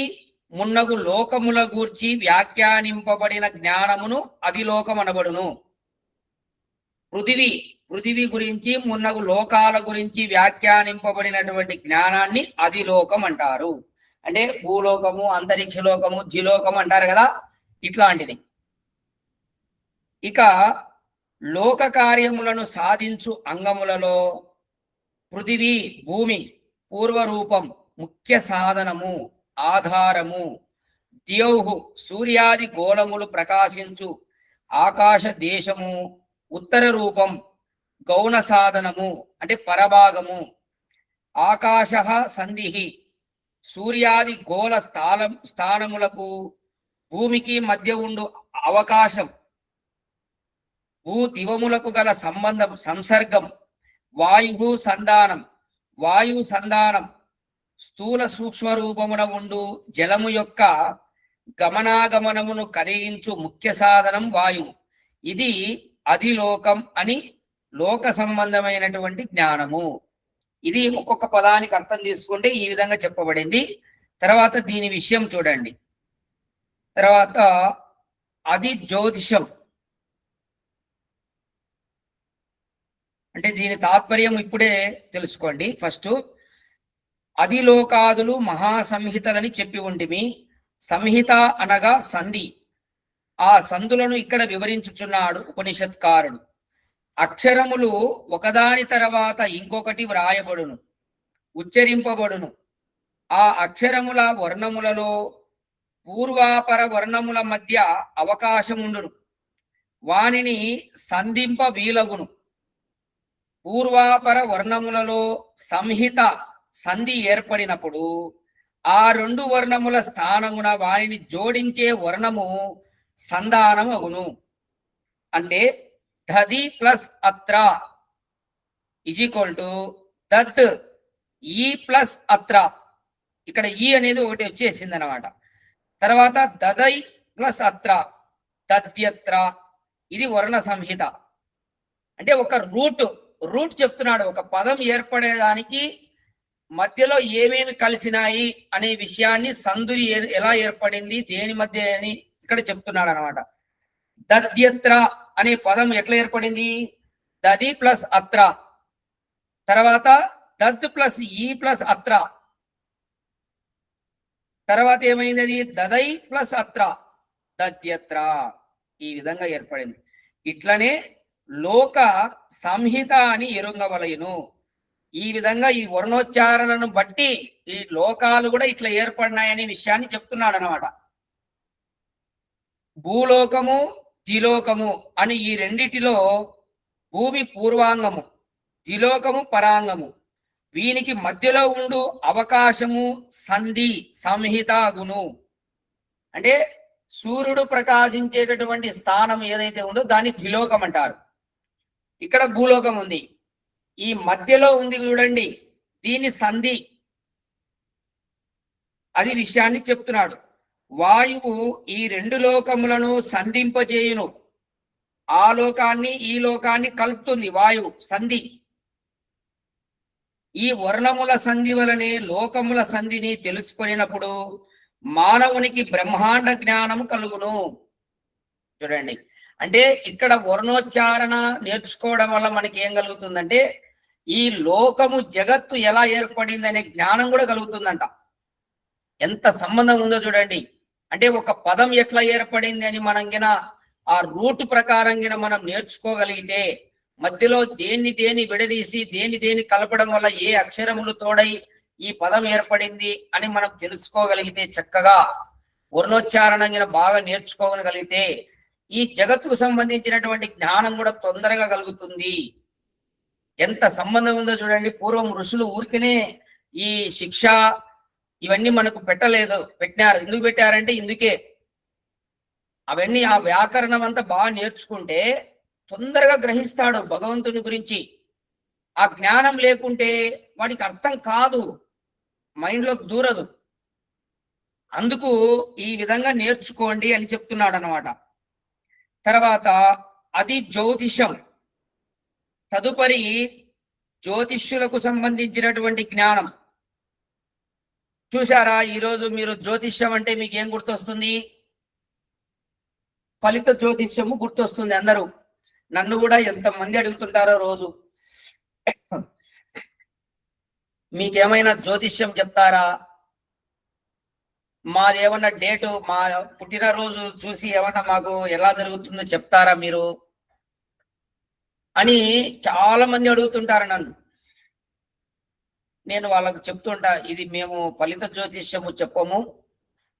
మున్నగు లోకముల గూర్చి వ్యాఖ్యానింపబడిన జ్ఞానమును అది లోకం అనబడును. పృథివీ గురించి, మున్నగు లోకాల గురించి వ్యాఖ్యానింపబడినటువంటి జ్ఞానాన్ని అది లోకం అంటారు. అంటే భూలోకము, అంతరిక్ష లోకము, ద్యులోకము అంటారు కదా, ఇట్లాంటిది. ఇక లోక కార్యములను సాధించు అంగములలో పృథివీ, భూమి పూర్వరూపం, ముఖ్య సాధనము, ఆధారము, ద్యౌహు సూర్యాది గోళములు ప్రకాశించు ఆకాశ దేశము, ఉత్తర రూపం గౌణ సాధనము అంటే పరభాగము, ఆకాశ సంధిహి సూర్యాది గోళ స్థానములకు భూమికి మధ్య ఉండు అవకాశం, భూ దివములకు గల సంబంధం సంసర్గం, వాయు సంధానం స్థూల సూక్ష్మ రూపమున ఉండు జలము యొక్క గమనాగమనమును కలిగించు ముఖ్య సాధనం వాయువు. ఇది అధిలోకం అని లోక సంబంధమైనటువంటి జ్ఞానము. ఇది ఒక్కొక్క పదానికి అర్థం తీసుకుంటే ఈ విధంగా చెప్పబడింది. తర్వాత దీని విషయం చూడండి. తర్వాత అది జ్యోతిషం అంటే దీని తాత్పర్యం ఇప్పుడే తెలుసుకోండి. ఫస్ట్ అధిలోకాదులు మహాసంహితలని చెప్పి ఉంటిమి. సంహిత అనగా సంధి. ఆ సంధులను ఇక్కడ వివరించుచున్నాడు ఉపనిషత్కారుడు. అక్షరములు ఒకదాని తర్వాత ఇంకొకటి వ్రాయబడును, ఉచ్చరింపబడును. ఆ అక్షరముల వర్ణములలో పూర్వాపర వర్ణముల మధ్య అవకాశముండును, వానిని సంధింప వీలగును. పూర్వాపర వర్ణములలో సంహిత సంధి ఏర్పడినప్పుడు ఆ 2 వర్ణముల స్థానమున వానిని జోడించే వర్ణము సంధానం అగును. అంటే దది ప్లస్ అత్ర ఈజ్ ఈక్వల్ టు దత్ ఈ ప్లస్ అత్ర. ఇక్కడ ఈ అనేది ఒకటి వచ్చేసింది అనమాట. తర్వాత దదై ప్లస్ అత్ర దద్యత్ర. ఇది వర్ణ సంహిత. అంటే ఒక రూట్ చెప్తున్నాడు. ఒక పదం ఏర్పడేదానికి మధ్యలో ఏమేమి కలిసినాయి అనే విషయాన్ని, సంధుని ఎలా ఏర్పడింది, దేని మధ్య అని ఇక్కడ చెప్తున్నాడు అనమాట. దద్యత్ర అనే పదం ఎట్లా ఏర్పడింది? దది ప్లస్ అత్ర, తర్వాత దద్ ప్లస్ ఈ ప్లస్ అత్ర, తర్వాత ఏమైంది? అది దదై ప్లస్ అత్ర దద్యత్ర. ఈ విధంగా ఏర్పడింది. ఇట్లనే లోక సంహిత అని ఎరుంగవలయును. ఈ విధంగా ఈ వర్ణోచ్చారణను బట్టి ఈ లోకాలు కూడా ఇట్లా ఏర్పడినాయనే విషయాన్ని చెప్తున్నాడు అనమాట. భూలోకము దిలోకము అని ఈ రెండిటిలో భూమి పూర్వాంగము, దిలోకము పరాంగము. వీనికి మధ్యలో ఉండు అవకాశము సంధి సంహిత గును. అంటే సూర్యుడు ప్రకాశించేటటువంటి స్థానం ఏదైతే ఉందో దాన్ని దిలోకం అంటారు. ఇక్కడ భూలోకం ఉంది, ఈ మధ్యలో ఉంది చూడండి, దీన్ని సంధి, అది విషయాన్ని చెప్తున్నాడు. వాయువు ఈ రెండు లోకములను సంధింపజేయును. ఆ లోకాన్ని ఈ లోకాన్ని కలుపుతుంది వాయువు, సంధి. ఈ వర్ణముల సంధి వలనే లోకముల సంధిని తెలుసుకునేటప్పుడు మానవునికి బ్రహ్మాండ జ్ఞానం కలుగును. చూడండి, అంటే ఇక్కడ వర్ణోచ్చారణ నేర్చుకోవడం వల్ల మనకి ఏం కలుగుతుందంటే ఈ లోకము జగత్తు ఎలా ఏర్పడింది అనే జ్ఞానం కూడా కలుగుతుందంట. ఎంత సంబంధం ఉందో చూడండి. అంటే ఒక పదం ఎట్లా ఏర్పడింది అని మనం గిన ఆ రూట్ ప్రకారం గిన మనం నేర్చుకోగలిగితే, మధ్యలో దేన్ని విడదీసి దేన్ని కలపడం వల్ల ఏ అక్షరములు తోడై ఈ పదం ఏర్పడింది అని మనం తెలుసుకోగలిగితే, చక్కగా వర్ణోచ్చారణ గిన బాగా నేర్చుకోగలిగితే ఈ జగత్తుకు సంబంధించినటువంటి జ్ఞానం కూడా తొందరగా కలుగుతుంది. ఎంత సంబంధం ఉందో చూడండి. పూర్వం ఋషులు ఊరికనే ఈ శిక్ష ఇవన్నీ మనకు పెట్టినారు. ఎందుకు పెట్టారంటే ఇందుకే, అవన్నీ ఆ వ్యాకరణం అంతా బాగా నేర్చుకుంటే తొందరగా గ్రహిస్తాడు భగవంతుని గురించి. ఆ జ్ఞానం లేకుంటే వాడికి అర్థం కాదు, మైండ్లోకి దూరదు. అందుకు ఈ విధంగా నేర్చుకోండి అని చెప్తున్నాడు అన్నమాట. తర్వాత అది జ్యోతిషం. తదుపరి జ్యోతిష్యులకు సంబంధించినటువంటి జ్ఞానం. చూశారా, ఈరోజు మీరు జ్యోతిష్యం అంటే మీకు ఏం గుర్తొస్తుంది? ఫలిత జ్యోతిష్యము గుర్తొస్తుంది. అందరూ నన్ను కూడా ఎంతమంది అడుగుతుంటారో రోజు, మీకేమైనా జ్యోతిష్యం చెప్తారా, మాదేమన్నా డేటు, మా పుట్టినరోజు చూసి ఏమన్నా మాకు ఎలా జరుగుతుందో చెప్తారా మీరు అని చాలా మంది అడుగుతుంటారు నన్ను. నేను వాళ్ళకు చెప్తుంటా, ఇది మేము ఫలిత జ్యోతిష్యము చెప్పము.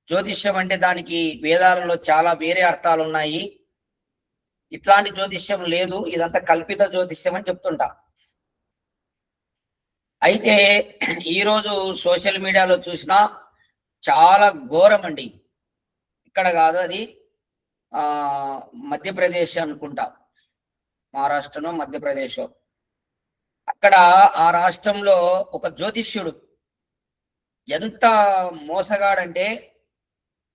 జ్యోతిష్యం అంటే దానికి వేదాలలో చాలా వేరే అర్థాలు ఉన్నాయి. ఇట్లాంటి జ్యోతిష్యం లేదు, ఇదంతా కల్పిత జ్యోతిష్యం అని చెప్తుంటా. అయితే ఈరోజు సోషల్ మీడియాలో చూసినా చాలా ఘోరం అండి. ఇక్కడ కాదు, అది మధ్యప్రదేశ్ అనుకుంటా, మహారాష్ట్రనో మధ్యప్రదేశ్. అక్కడ ఆ రాష్ట్రంలో ఒక జ్యోతిష్యుడు ఎంత మోసగాడంటే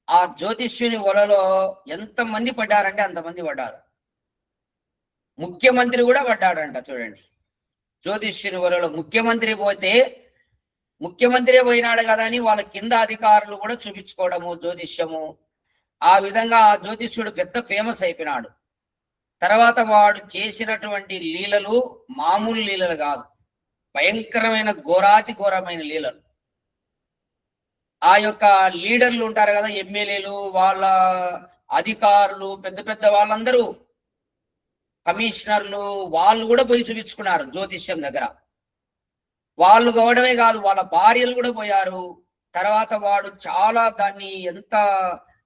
ఆ జ్యోతిష్యుని వలలో ఎంతమంది పడ్డారంటే అంతమంది పడ్డారు. ముఖ్యమంత్రి కూడా పడ్డాడంట. చూడండి, జ్యోతిష్యుని వలలో ముఖ్యమంత్రి పోతే ముఖ్యమంత్రి పోయినాడు కదా అని వాళ్ళ కింద అధికారులు కూడా చూపించుకోవడము జ్యోతిష్యము. ఆ విధంగా ఆ జ్యోతిష్యుడు పెద్ద ఫేమస్ అయిపోయినాడు. తర్వాత వాడు చేసినటువంటి లీలలు మామూలు లీలలు కాదు, భయంకరమైన ఘోరాతి ఘోరమైన లీలలు. ఆ యొక్క లీడర్లు ఉంటారు కదా, ఎమ్మెల్యేలు, వాళ్ళ అధికారులు, పెద్ద పెద్ద వాళ్ళందరూ, కమిషనర్లు, వాళ్ళు కూడా పోయి చూపించుకున్నారు జ్యోతిష్యం దగ్గర. వాళ్ళు కావడమే కాదు, వాళ్ళ భార్యలు కూడా పోయారు. తర్వాత వాడు చాలా దాన్ని ఎంత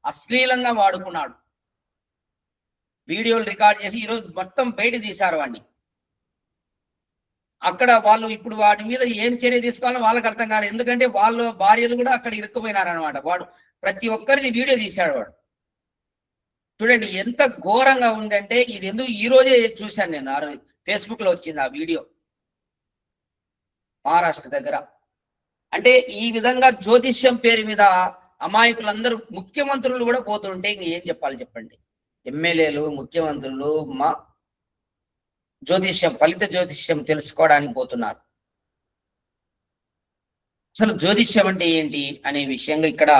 అశ్లీలంగా వాడుకున్నాడు. వీడియోలు రికార్డ్ చేసి ఈరోజు మొత్తం బయట తీశారు వాడిని. అక్కడ వాళ్ళు ఇప్పుడు వాటి మీద ఏం చర్య తీసుకోవాలో వాళ్ళకి అర్థం కాదు. ఎందుకంటే వాళ్ళ భార్యలు కూడా అక్కడ ఇరుక్కుపోయినారు అనమాట. వాడు ప్రతి ఒక్కరిది వీడియో తీశాడు వాడు. చూడండి ఎంత ఘోరంగా ఉందంటే, ఇది ఎందుకు ఈ రోజే చూశాను నేను, ఫేస్బుక్ లో వచ్చింది ఆ వీడియో, మహారాష్ట్ర దగ్గర. అంటే ఈ విధంగా జ్యోతిష్యం పేరు మీద అమాయకులందరూ, ముఖ్యమంత్రులు కూడా పోతుంటే ఇంక ఏం చెప్పాలి చెప్పండి. ఎమ్మెల్యేలు, ముఖ్యమంత్రులు మా జ్యోతిష్యం, ఫలిత జ్యోతిష్యం తెలుసుకోవడానికి పోతున్నారు. అసలు జ్యోతిష్యం అంటే ఏంటి అనే విషయంగా ఇక్కడ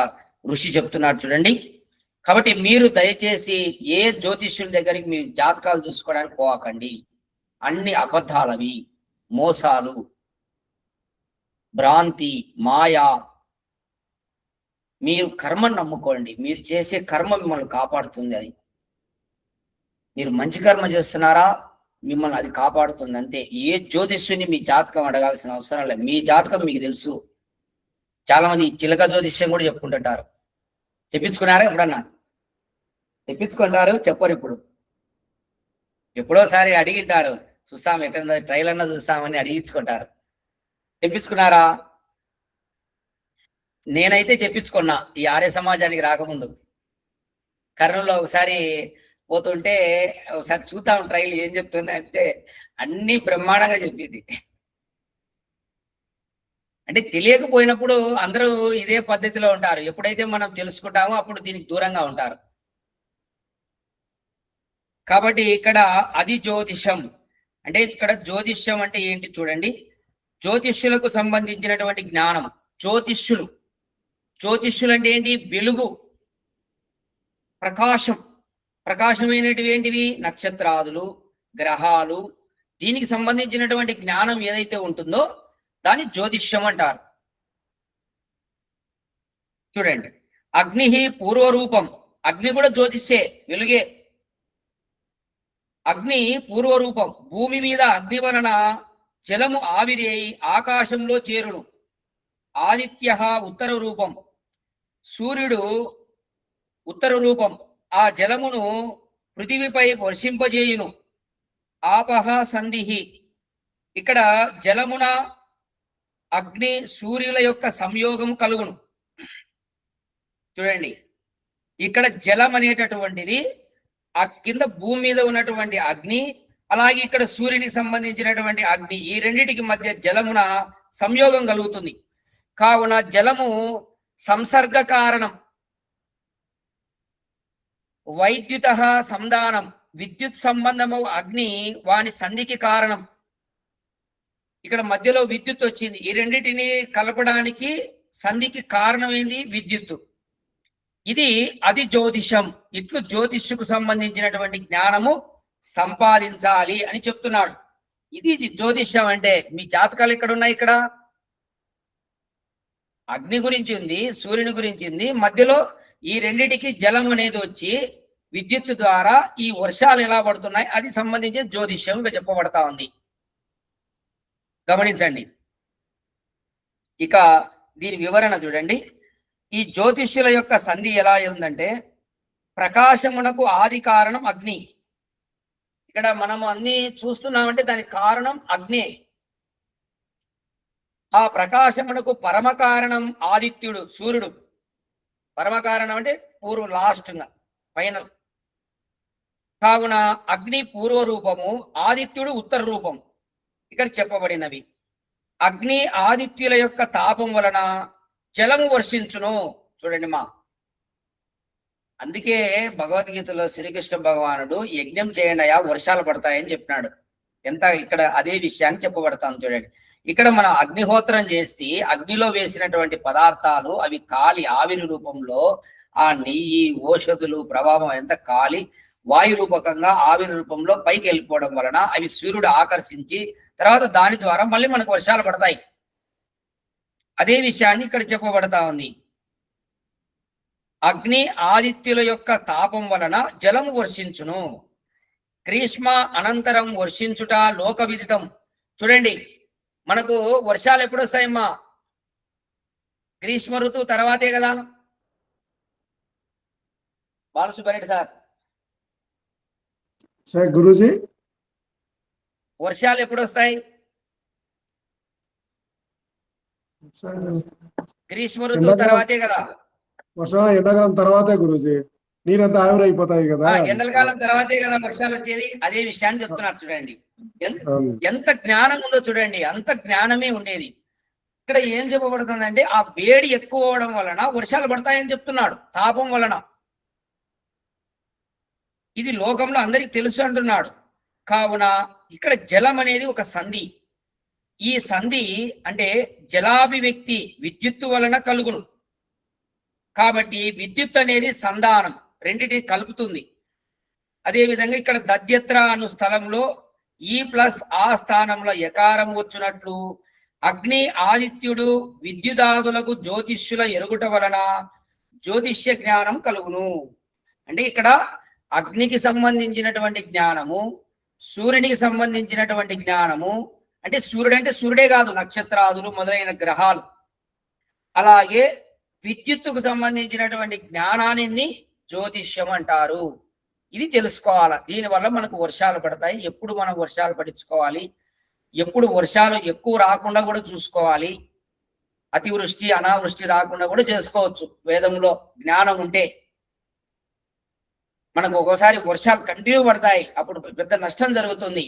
ఋషి చెప్తున్నారు చూడండి. కాబట్టి మీరు దయచేసి ఏ జ్యోతిష్యుల దగ్గరికి మీ జాతకాలు చూసుకోవడానికి పోకండి. అన్ని అబద్ధాలవి, మోసాలు, భ్రాంతి, మాయా. మీరు కర్మను నమ్ముకోండి. మీరు చేసే కర్మ మిమ్మల్ని కాపాడుతుంది. అది మీరు మంచి కర్మ చేస్తున్నారా, మిమ్మల్ని అది కాపాడుతుంది అంతే. ఏ జ్యోతిష్యుని మీ జాతకం అడగాల్సిన అవసరం లేదు, మీ జాతకం మీకు తెలుసు. చాలా మంది చిలక జ్యోతిష్యం కూడా చెప్పుకుంటుంటారు. చెప్పించుకున్నారా ఎప్పుడన్నా? చెప్పించుకుంటారు, చెప్పరు. ఇప్పుడు ఎప్పుడోసారి అడిగింటారు, చూస్తాం ఎక్కడ ట్రైల్ అన్న చూస్తామని అడిగించుకుంటారు. చెప్పించుకున్నారా? నేనైతే చెప్పించుకున్నా ఈ ఆర్య సమాజానికి రాకముందు. కర్నూలులో ఒకసారి పోతుంటే ఒకసారి చూద్దాం ట్రైల్ ఏం చెప్తుంది అంటే అన్ని బ్రహ్మాండంగా చెప్పింది. అంటే తెలియకపోయినప్పుడు అందరూ ఇదే పద్ధతిలో ఉంటారు, ఎప్పుడైతే మనం తెలుసుకుంటామో అప్పుడు దీనికి దూరంగా ఉంటారు. కాబట్టి ఇక్కడ అది జ్యోతిషం అంటే, ఇక్కడ జ్యోతిష్యం అంటే ఏంటి చూడండి. జ్యోతిష్యులకు సంబంధించినటువంటి జ్ఞానం. జ్యోతిష్యులు అంటే ఏంటి? వెలుగు, ప్రకాశం. ప్రకాశమైనటివి ఏంటివి? నక్షత్రాదులు, గ్రహాలు. దీనికి సంబంధించినటువంటి జ్ఞానం ఏదైతే ఉంటుందో దాన్ని జ్యోతిష్యం అంటారు. చూడండి, అగ్ని పూర్వరూపం. అగ్ని కూడా జ్యోతిష్యే, వెలుగే. అగ్ని పూర్వరూపం. భూమి మీద అగ్ని వలన జలము ఆవిరి అయి ఆకాశంలో చేరును. ఆదిత్య ఉత్తర రూపం. సూర్యుడు ఉత్తర రూపం. ఆ జలమును పృథివిపై వర్షింపజేయును. ఆపహ సంధిహి. ఇక్కడ జలమున అగ్ని సూర్యుల యొక్క సంయోగం కలుగును. చూడండి, ఇక్కడ జలం అనేటటువంటిది ఆ కింద భూమి మీద ఉన్నటువంటి అగ్ని, అలాగే ఇక్కడ సూర్యునికి సంబంధించినటువంటి అగ్ని, ఈ రెండిటికి మధ్య జలమున సంయోగం కలుగుతుంది. కావున జలము సంసర్గ కారణం. వైద్యుత సంధానం. విద్యుత్ సంబంధము అగ్ని వాని సంధికి కారణం. ఇక్కడ మధ్యలో విద్యుత్ వచ్చింది, ఈ రెండింటిని కలపడానికి సంధికి కారణమైంది విద్యుత్తు. ఇది అది జ్యోతిషం. ఇట్లు జ్యోతిష్కు సంబంధించినటువంటి జ్ఞానము సంపాదించాలి అని చెప్తున్నాడు. ఇది జ్యోతిష్యం అంటే. మీ జాతకాలు ఎక్కడ ఉన్నాయి? ఇక్కడ అగ్ని గురించి ఉంది, సూర్యుని గురించి ఉంది, మధ్యలో ఈ రెండిటికి జలం అనేది వచ్చి విద్యుత్ ద్వారా ఈ వర్షాలు ఎలా పడుతున్నాయి అది సంబంధించిన జ్యోతిష్యంగా చెప్పబడతా ఉంది. గమనించండి. ఇక దీని వివరణ చూడండి. ఈ జ్యోతిష్యుల యొక్క సంధి ఎలా ఉందంటే, ప్రకాశమునకు ఆది కారణం అగ్ని. ఇక్కడ మనము అన్ని చూస్తున్నామంటే దానికి కారణం అగ్ని. ఆ ప్రకాశమునకు పరమ కారణం ఆదిత్యుడు, సూర్యుడు. పరమ కారణం అంటే పూర్వ, లాస్ట్, ఫైనల్. కావున అగ్ని పూర్వ రూపము, ఆదిత్యుడు ఉత్తర రూపం. ఇక్కడ చెప్పబడినవి. అగ్ని ఆదిత్యుల యొక్క తాపం వలన జలము వర్షించును. చూడండి అందుకే భగవద్గీతలో శ్రీకృష్ణ భగవానుడు యజ్ఞం చేయండి అయ్యా వర్షాలు పడతాయని చెప్పినాడు. ఎంత ఇక్కడ అదే విషయాన్ని చెప్పబడతాను చూడండి. ఇక్కడ మనం అగ్నిహోత్రం చేసి అగ్నిలో వేసినటువంటి పదార్థాలు అవి కాలి ఆవిరి రూపంలో ఆ నెయ్యి, ఓషధులు ప్రభావం ఎంత కాలి వాయు రూపకంగా ఆవిరి రూపంలో పైకి వెళ్ళిపోవడం వలన అవి సూర్యుడు ఆకర్షించి తర్వాత దాని ద్వారా మళ్ళీ మనకు వర్షాలు పడతాయి. అదే విషయాన్ని ఇక్కడ చెప్పబడతా ఉంది. అగ్ని ఆదిత్యుల యొక్క తాపం వలన జలము వర్షించును. గ్రీష్మ అనంతరం వర్షించుట లోక విదితం. చూడండి, మనకు వర్షాలు ఎప్పుడు వస్తాయమ్మా? గ్రీష్మ ఋతువు తర్వాతే కదా. బాలసుబ్బారెడ్డి సార్ గురూజీ, వర్షాలు ఎప్పుడు వస్తాయి? గ్రీష్మ ఋతువు తర్వాతే కదా. వర్షం ఎండాకాలం తర్వాతే గురూజీ. నీరంతా ఆవిరైపోతాయి కదా. ఎండలకాలం తర్వాతే కదా వర్షాలు వచ్చేది. అదే విషయాన్ని చెప్తున్నారు చూడండి. ఎంత జ్ఞానం ఉందో చూడండి, అంత జ్ఞానమే ఉండేది. ఇక్కడ ఏం చెప్పబడుతుందంటే ఆ వేడి ఎక్కువ అవడం వలన వర్షాలు పడతాయని చెప్తున్నాడు, తాపం వలన. ఇది లోకంలో అందరికి తెలుసు అంటున్నాడు. కావున ఇక్కడ జలం అనేది ఒక సంధి. ఈ సంధి అంటే జలాభివ్యక్తి విద్యుత్తు వలన కలుగును. కాబట్టి విద్యుత్ అనేది సంధానం, రెండింటిని కలుపుతుంది. అదేవిధంగా ఇక్కడ దద్యత్ర అను స్థలంలో ఈ ప్లస్ ఆ స్థానంలో యకారం వచ్చినట్లు అగ్ని ఆదిత్యుడు విద్యుదాదులకు జ్యోతిష్యుల ఎరుగుట వలన జ్యోతిష్య జ్ఞానం కలుగును. అంటే ఇక్కడ అగ్నికి సంబంధించినటువంటి జ్ఞానము, సూర్యునికి సంబంధించినటువంటి జ్ఞానము, అంటే సూర్యుడు అంటే సూర్యుడే కాదు, నక్షత్రాదులు మొదలైన గ్రహాలు. అలాగే విద్యుత్తుకు సంబంధించినటువంటి జ్ఞానాన్ని జ్యోతిష్యం అంటారు. ఇది తెలుసుకోవాలి. దీనివల్ల మనకు వర్షాలు పడతాయి. ఎప్పుడు మనం వర్షాలు పడించుకోవాలి, ఎప్పుడు వర్షాలు ఎక్కువ రాకుండా కూడా చూసుకోవాలి, అతివృష్టి అనావృష్టి రాకుండా కూడా చేసుకోవచ్చు. వేదంలో జ్ఞానం ఉంటే మనకు ఒక్కోసారి వర్షాలు కంటిన్యూ పడతాయి, అప్పుడు పెద్ద నష్టం జరుగుతుంది.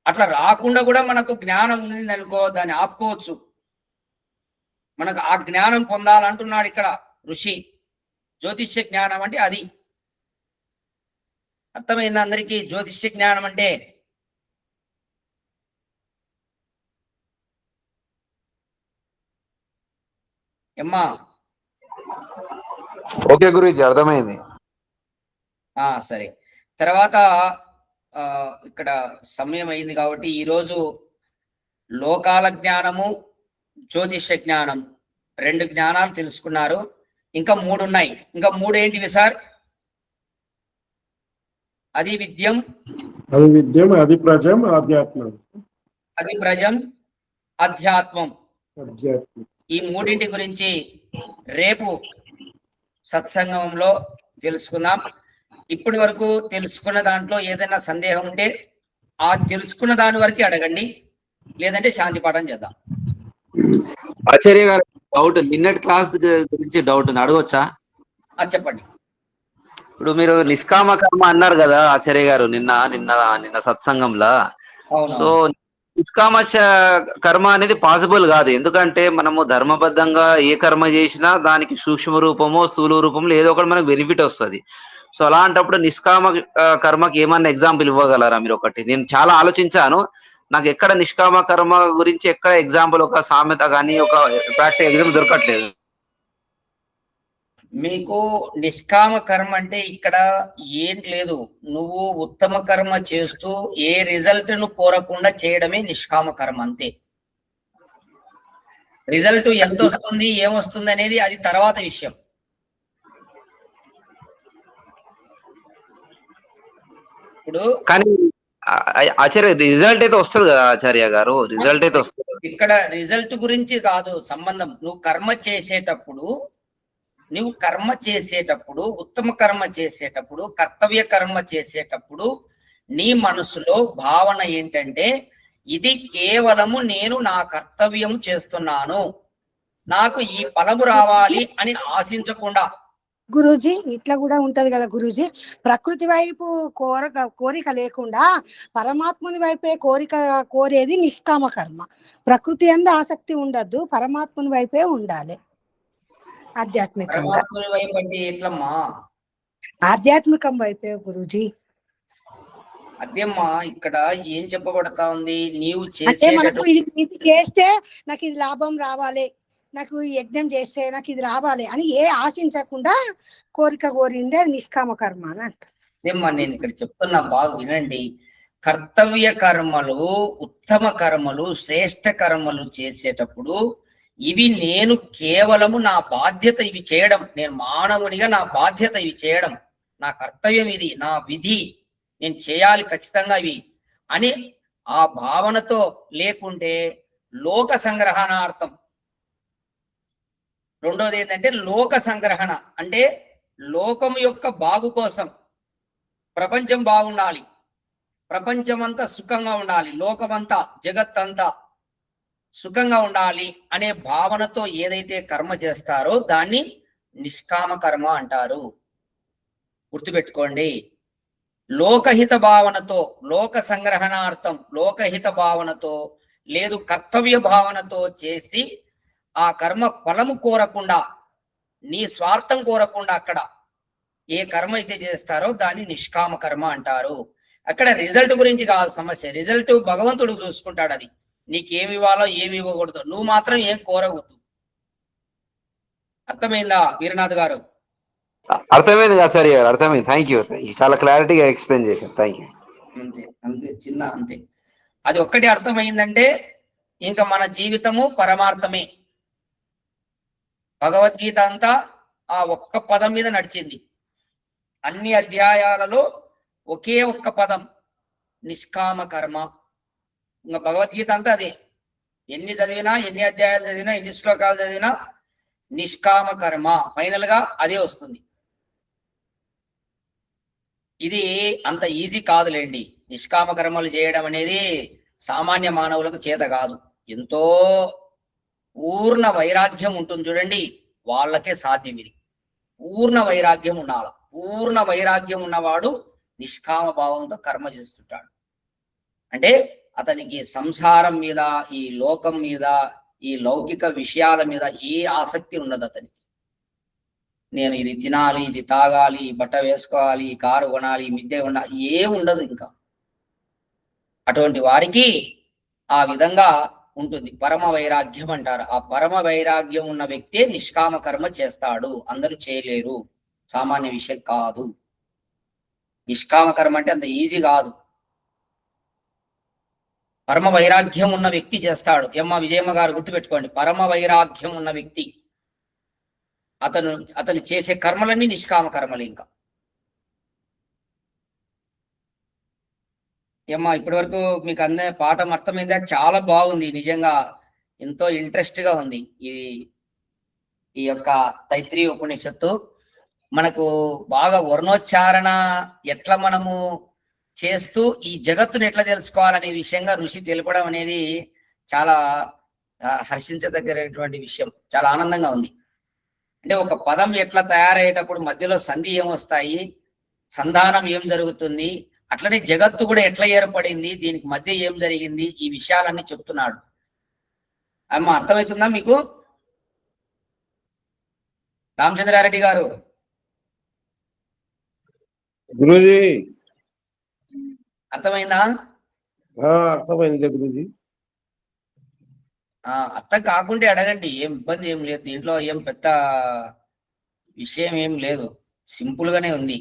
అట్లా రాకుండా కూడా మనకు జ్ఞానం ఉంది అనుకో, దాన్ని ఆపుకోవచ్చు. మనకు ఆ జ్ఞానం పొందాలంటున్నాడు ఇక్కడ ఋషి. జ్యోతిష్య జ్ఞానం అంటే అది. అర్థమైంది అందరికీ? జ్యోతిష్య జ్ఞానం అంటే ఎమ్మా? ఓకే గురూజీ, అర్థమైంది. సరే. తర్వాత ఇక్కడ సమయం అయింది కాబట్టి ఈరోజు లోకాల జ్ఞానము, జ్యోతిష జ్ఞానం, 2 జ్ఞానాలు తెలుసుకున్నారు. ఇంకా 3 ఉన్నాయి. ఇంకా 3 ఏంటివి సార్? అది విద్యం, అది ప్రజం, ఆధ్యాత్మం. అది ప్రజం, అధ్యాత్మం. ఈ 3 గురించి రేపు సత్సంగంలో తెలుసుకుందాం. ఇప్పటి వరకు తెలుసుకున్న దాంట్లో ఏదైనా సందేహం ఉంటే ఆ తెలుసుకున్న దాని వరకు అడగండి, లేదంటే శాంతి పాఠం చేద్దాం. ఆచార్య గారు డౌట్, నిన్నటి క్లాస్ గురించి డౌట్ ఉంది, అడగొచ్చా? చెప్పండి. ఇప్పుడు మీరు నిష్కామ కర్మ అన్నారు కదా ఆచార్య గారు నిన్న నిన్న నిన్న సత్సంగంలో. సో నిష్కామ కర్మ అనేది పాసిబుల్ కాదు. ఎందుకంటే మనము ధర్మబద్ధంగా ఏ కర్మ చేసినా దానికి సూక్ష్మ రూపమో స్థూల రూపంలో ఏదో ఒకటి మనకు బెనిఫిట్ వస్తుంది. సో అలాంటప్పుడు నిష్కామ కర్మకి ఏమన్నా ఎగ్జాంపుల్ ఇవ్వగలరా మీరు? ఒకటి నేను చాలా ఆలోచించాను, నాకు ఎక్కడ నిష్కామ కర్మ గురించి ఎక్కడ ఎగ్జాంపుల్, ఒక సామెత కానీ ఒక ప్రాక్టికల్ ఎగ్జాంపుల్ దొరకట్లేదు. మీకు నిష్కామ కర్మ అంటే ఇక్కడ ఏం లేదు. నువ్వు ఉత్తమ కర్మ చేస్తూ ఏ రిజల్ట్ ను కోరకుండా చేయడమే నిష్కామ కర్మ, అంతే. రిజల్ట్ ఎంత వస్తుంది ఏమొస్తుంది అనేది అది తర్వాత విషయం. ఇప్పుడు కానీ ఆచార్య రిజల్ట్ అయితే వస్తుంది కదా ఆచార్య గారు, రిజల్ట్ అయితే వస్తుంది. ఇక్కడ రిజల్ట్ గురించి కాదు సంబంధం. నువ్వు కర్మ చేసేటప్పుడు ఉత్తమ కర్మ చేసేటప్పుడు, కర్తవ్య కర్మ చేసేటప్పుడు నీ మనసులో భావన ఏంటంటే, ఇది కేవలము నేను నా కర్తవ్యం చేస్తున్నాను, నాకు ఈ ఫలము రావాలి అని ఆశించకుండా. గురూజీ ఇట్లా కూడా ఉంటది కదా గురూజీ, ప్రకృతి వైపు కోరిక లేకుండా పరమాత్ముని వైపే కోరేది నిష్కామ కర్మ. ప్రకృతి అందు ఆసక్తి ఉండద్దు, పరమాత్ముని వైపే ఉండాలి. ఆధ్యాత్మికంగా వైపు అంటే ఎట్లమ్మా? ఆధ్యాత్మికం వైపే గురూజీ. అదేమ్మా, ఇక్కడ ఏం చెప్పబడతా ఉంది? నీవు అంటే మనకు ఇది చేస్తే నాకు ఇది లాభం రావాలి, నాకు యజ్ఞం చేస్తే నాకు ఇది రావాలి అని ఏ ఆశించకుండా కోరిందే నిష్కామ కర్మ అని అంటారు. అదేమ్మా, నేను ఇక్కడ చెప్తున్నా, బాగా వినండి. కర్తవ్య కర్మలు, ఉత్తమ కర్మలు, శ్రేష్ఠ కర్మలు చేసేటప్పుడు ఇవి నేను కేవలము నా బాధ్యత ఇవి చేయడం, నేను మానవునిగా నా బాధ్యత ఇవి చేయడం, నా కర్తవ్యం ఇది, నా విధి, నేను చేయాలి ఖచ్చితంగా ఇవి అని ఆ భావనతో లేకుంటే లోక సంగ్రహణార్థం. రెండోది ఏంటంటే లోక సంగ్రహణ, అంటే లోకం యొక్క బాగు కోసం, ప్రపంచం బాగుండాలి, ప్రపంచమంతా సుఖంగా ఉండాలి, లోకమంతా జగత్తంతా సుఖంగా ఉండాలి అనే భావనతో ఏదైతే కర్మ చేస్తారో దాన్ని నిష్కామ కర్మ అంటారు. గుర్తుపెట్టుకోండి. లోకహిత భావనతో, లోక సంగ్రహణార్థం, లోకహిత భావనతో లేదు కర్తవ్య భావనతో చేసి ఆ కర్మ ఫలము కోరకుండా, నీ స్వార్థం కోరకుండా అక్కడ ఏ కర్మ అయితే చేస్తారో దాన్ని నిష్కామ కర్మ అంటారు. అక్కడ రిజల్ట్ గురించి కాదు సమస్య, రిజల్ట్ భగవంతుడు చూసుకుంటాడు. అది నీకేమి ఇవ్వాలో ఏమి ఇవ్వకూడదు, నువ్వు మాత్రం ఏం కోరకూడదు. అర్థమైందా వీరనాథ్ గారు? అర్థమైంది ఆచార్య గారు, అర్థమైంది. థ్యాంక్ యూ, చాలా క్లారిటీగా ఎక్స్ప్లెయిన్ చేశారు. Thank you. అంతే అంతే, చిన్న అంతే. అది ఒక్కటి అర్థమైందంటే ఇంకా మన జీవితము పరమార్థమే. భగవద్గీత అంతా ఆ ఒక్క పదం మీద నడిచింది. అన్ని అధ్యాయాలలో ఒకే ఒక్క పదం, నిష్కామ కర్మ. ఇంకా భగవద్గీత అంతా అదే. ఎన్ని చదివినా, ఎన్ని అధ్యాయాలు చదివినా, ఎన్ని శ్లోకాలు చదివినా నిష్కామ కర్మ ఫైనల్ గా అదే వస్తుంది. ఇది అంత ఈజీ కాదులేండి. నిష్కామ కర్మలు చేయడం అనేది సామాన్య మానవులకు చేత కాదు. ఎంతో పూర్ణ వైరాగ్యం ఉంటుంది చూడండి, వాళ్ళకే సాధ్యం ఇది. పూర్ణ వైరాగ్యం ఉండాలి. పూర్ణ వైరాగ్యం ఉన్నవాడు నిష్కామ భావంతో కర్మ చేస్తుంటాడు. అంటే అతనికి సంసారం మీద, ఈ లోకం మీద, ఈ లౌకిక విషయాల మీద ఏ ఆసక్తి ఉండదు అతనికి. నేను ఇది తినాలి, ఇది తాగాలి, బట్ట వేసుకోవాలి, కారు కొనాలి, మిద్దె కొనాలి, ఏం ఉండదు ఇంకా. అటువంటి వారికి ఆ విధంగా ఉంటుంది. పరమ వైరాగ్యం అంటారు. ఆ పరమ వైరాగ్యం ఉన్న వ్యక్తే నిష్కామ కర్మ చేస్తాడు. అందరూ చేయలేరు, సామాన్య విషయం కాదు. నిష్కామ కర్మ అంటే అంత ఈజీ కాదు. పరమ వైరాగ్యం ఉన్న వ్యక్తి చేస్తాడు. విజయమ్మ గారు గుర్తుపెట్టుకోండి, పరమ వైరాగ్యం ఉన్న వ్యక్తి అతను చేసే కర్మలన్నీ నిష్కామ కర్మలు. ఇంకా ఇప్పటి వరకు మీకు పాఠం అర్థమైందా? చాలా బాగుంది నిజంగా, ఎంతో ఇంట్రెస్ట్ గా ఉంది. ఈ యొక్క తైత్రీయ ఉపనిషత్తు మనకు బాగా వర్ణోచ్చారణ ఎట్లా మనము చేస్తూ ఈ జగత్తును ఎట్లా తెలుసుకోవాలనే విషయంగా ఋషి తెలపడం అనేది చాలా హర్షించదగినటువంటి విషయం. చాలా ఆనందంగా ఉంది. అంటే ఒక పదం ఎట్లా తయారయ్యేటప్పుడు మధ్యలో సంధి ఏమొస్తాయి, సంధానం ఏం జరుగుతుంది, అట్లనే జగత్తు కూడా ఎట్లా ఏర్పడింది, దీనికి మధ్య ఏం జరిగింది, ఈ విషయాలన్నీ చెప్తున్నాడు. అమ్మ అర్థమవుతుందా మీకు? రామచంద్రారెడ్డి గారు గురూజీ అర్థమైందా? అర్థమైంది గురూజీ. అర్థం కాకుంటే అడగండి, ఏం ఇబ్బంది ఏం లేదు. దీంట్లో ఏం పెద్ద విషయం ఏం లేదు, సింపుల్ గానే ఉంది.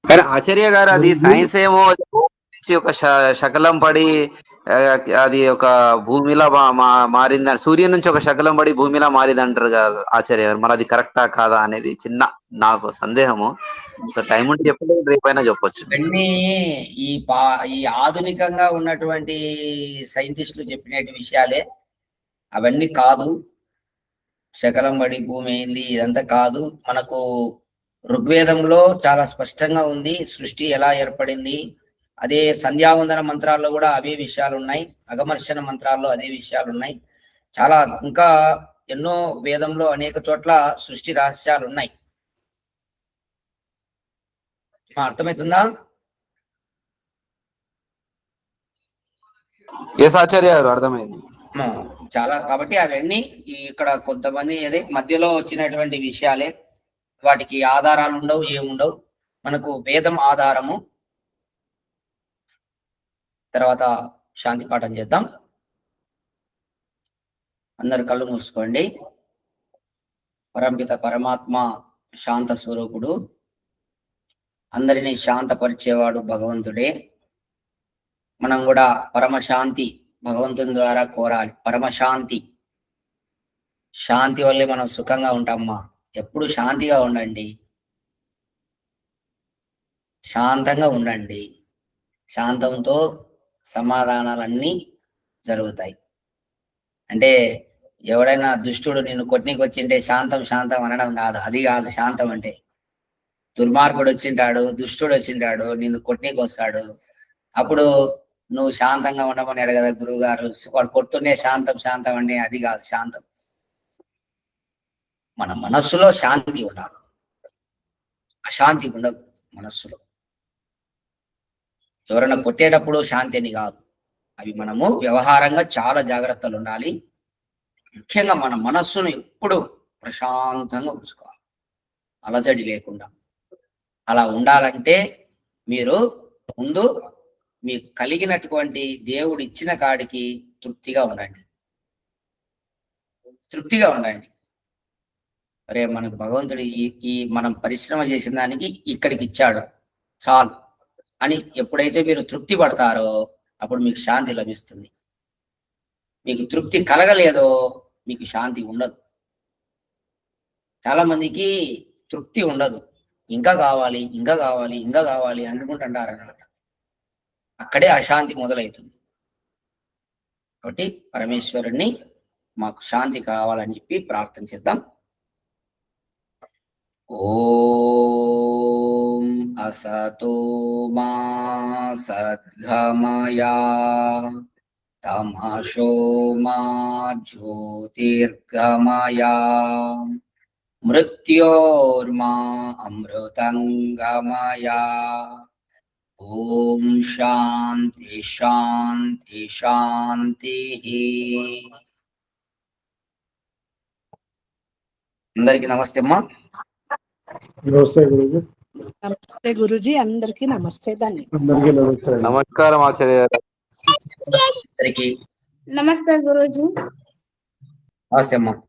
కానీ ఆచార్య గారు అది సైన్స్ ఏమో ఒక శకలం పడి అది ఒక భూమిలా మారింది, సూర్యుని నుంచి ఒక శకలం పడి భూమిలా మారింది అంటారు కదా ఆచార్య గారు. మరి అది కరెక్టా కాదా అనేది చిన్న నాకు సందేహము. సో టైం ఉంటే చెప్పలేదు, రేపైనా చెప్పొచ్చు. ఇవన్నీ ఈ ఆధునికంగా ఉన్నటువంటి సైంటిస్టులు చెప్పిన విషయాలే, అవన్నీ కాదు. శకలం పడి భూమి అయింది ఇదంతా కాదు. మనకు ఋగ్వేదంలో చాలా స్పష్టంగా ఉంది సృష్టి ఎలా ఏర్పడింది. అదే సంధ్యావందన మంత్రాల్లో కూడా అవే విషయాలు ఉన్నాయి, అగమర్శన మంత్రాల్లో అదే విషయాలు ఉన్నాయి. చాలా ఇంకా ఎన్నో వేదంలో అనేక చోట్ల సృష్టి రహస్యాలు ఉన్నాయి. అర్థమవుతుందా? ఆచార్య గారు అర్థమైంది చాలా. కాబట్టి అవన్నీ ఇక్కడ కొంతమంది అదే మధ్యలో వచ్చినటువంటి విషయాలే, వాటికి ఆధారాలు ఉండవు, ఏముండవు. మనకు వేదం ఆధారము. తర్వాత శాంతి పాఠం చేద్దాం. అందరు కళ్ళు మూసుకోండి. పరంపిత పరమాత్మ శాంత స్వరూపుడు, అందరినీ శాంతపరిచేవాడు భగవంతుడే. మనం కూడా పరమశాంతి భగవంతుని ద్వారా కోరాలి. పరమశాంతి, శాంతి వల్లే మనం సుఖంగా ఉంటామమ్మా. ఎప్పుడు శాంతిగా ఉండండి, శాంతంగా ఉండండి. శాంతంతో సమాధానాలన్నీ జరుగుతాయి. అంటే ఎవడైనా దుష్టుడు నిన్ను కొట్టినీకి వచ్చింటే శాంతం శాంతం అనడం కాదు, అది కాదు శాంతం అంటే. దుర్మార్గుడు వచ్చింటాడు, దుష్టుడు వచ్చింటాడు, నిన్ను కొట్టినీకి వస్తాడు, అప్పుడు నువ్వు శాంతంగా ఉండమని అడగదా గురువు గారు? వాడు కొడుతుండే శాంతం శాంతం అంటే అది కాదు శాంతం. మన మనస్సులో శాంతి ఉండాలి, అశాంతి ఉండదు మనస్సులో. ఎవరైనా కొట్టేటప్పుడు శాంతి అని కాదు, అవి మనము వ్యవహారంగా చాలా జాగ్రత్తలు ఉండాలి. ముఖ్యంగా మన మనస్సును ఎప్పుడు ప్రశాంతంగా ఉంచుకోవాలి, అలజడి లేకుండా. అలా ఉండాలంటే మీరు ముందు మీకు కలిగినటువంటి దేవుడు ఇచ్చిన కాడికి తృప్తిగా ఉండండి, తృప్తిగా ఉండండి. అరే మనకు భగవంతుడు ఈ మనం పరిశ్రమ చేసిన దానికి ఇక్కడికి ఇచ్చాడు చాలు అని ఎప్పుడైతే మీరు తృప్తి పడతారో అప్పుడు మీకు శాంతి లభిస్తుంది. మీకు తృప్తి కలగలేదో మీకు శాంతి ఉండదు. చాలా మందికి తృప్తి ఉండదు, ఇంకా కావాలి ఇంకా కావాలి ఇంకా కావాలి అనుకుంటుంటారు అన్నమాట. అక్కడే అశాంతి మొదలవుతుంది. కాబట్టి పరమేశ్వరుణ్ణి మాకు శాంతి కావాలని చెప్పి ప్రార్థన చేద్దాం. ఓం అసతో మా సద్గమయా తమసో మా జ్యోతిర్గమయా మృత్యోర్మా అమృతంగమయా. ఓం శాంతి శాంతి శాంతి. అందరికి నమస్తే అమ్మా. నమస్తే గురుజీ. నమస్తే గురుజీ, అందరికీ నమస్తే. అందరికీ నమస్తే. నమస్కారం ఆచార్య గారు. అందరికి నమస్తే గురూజీ. నమస్తే అమ్మా.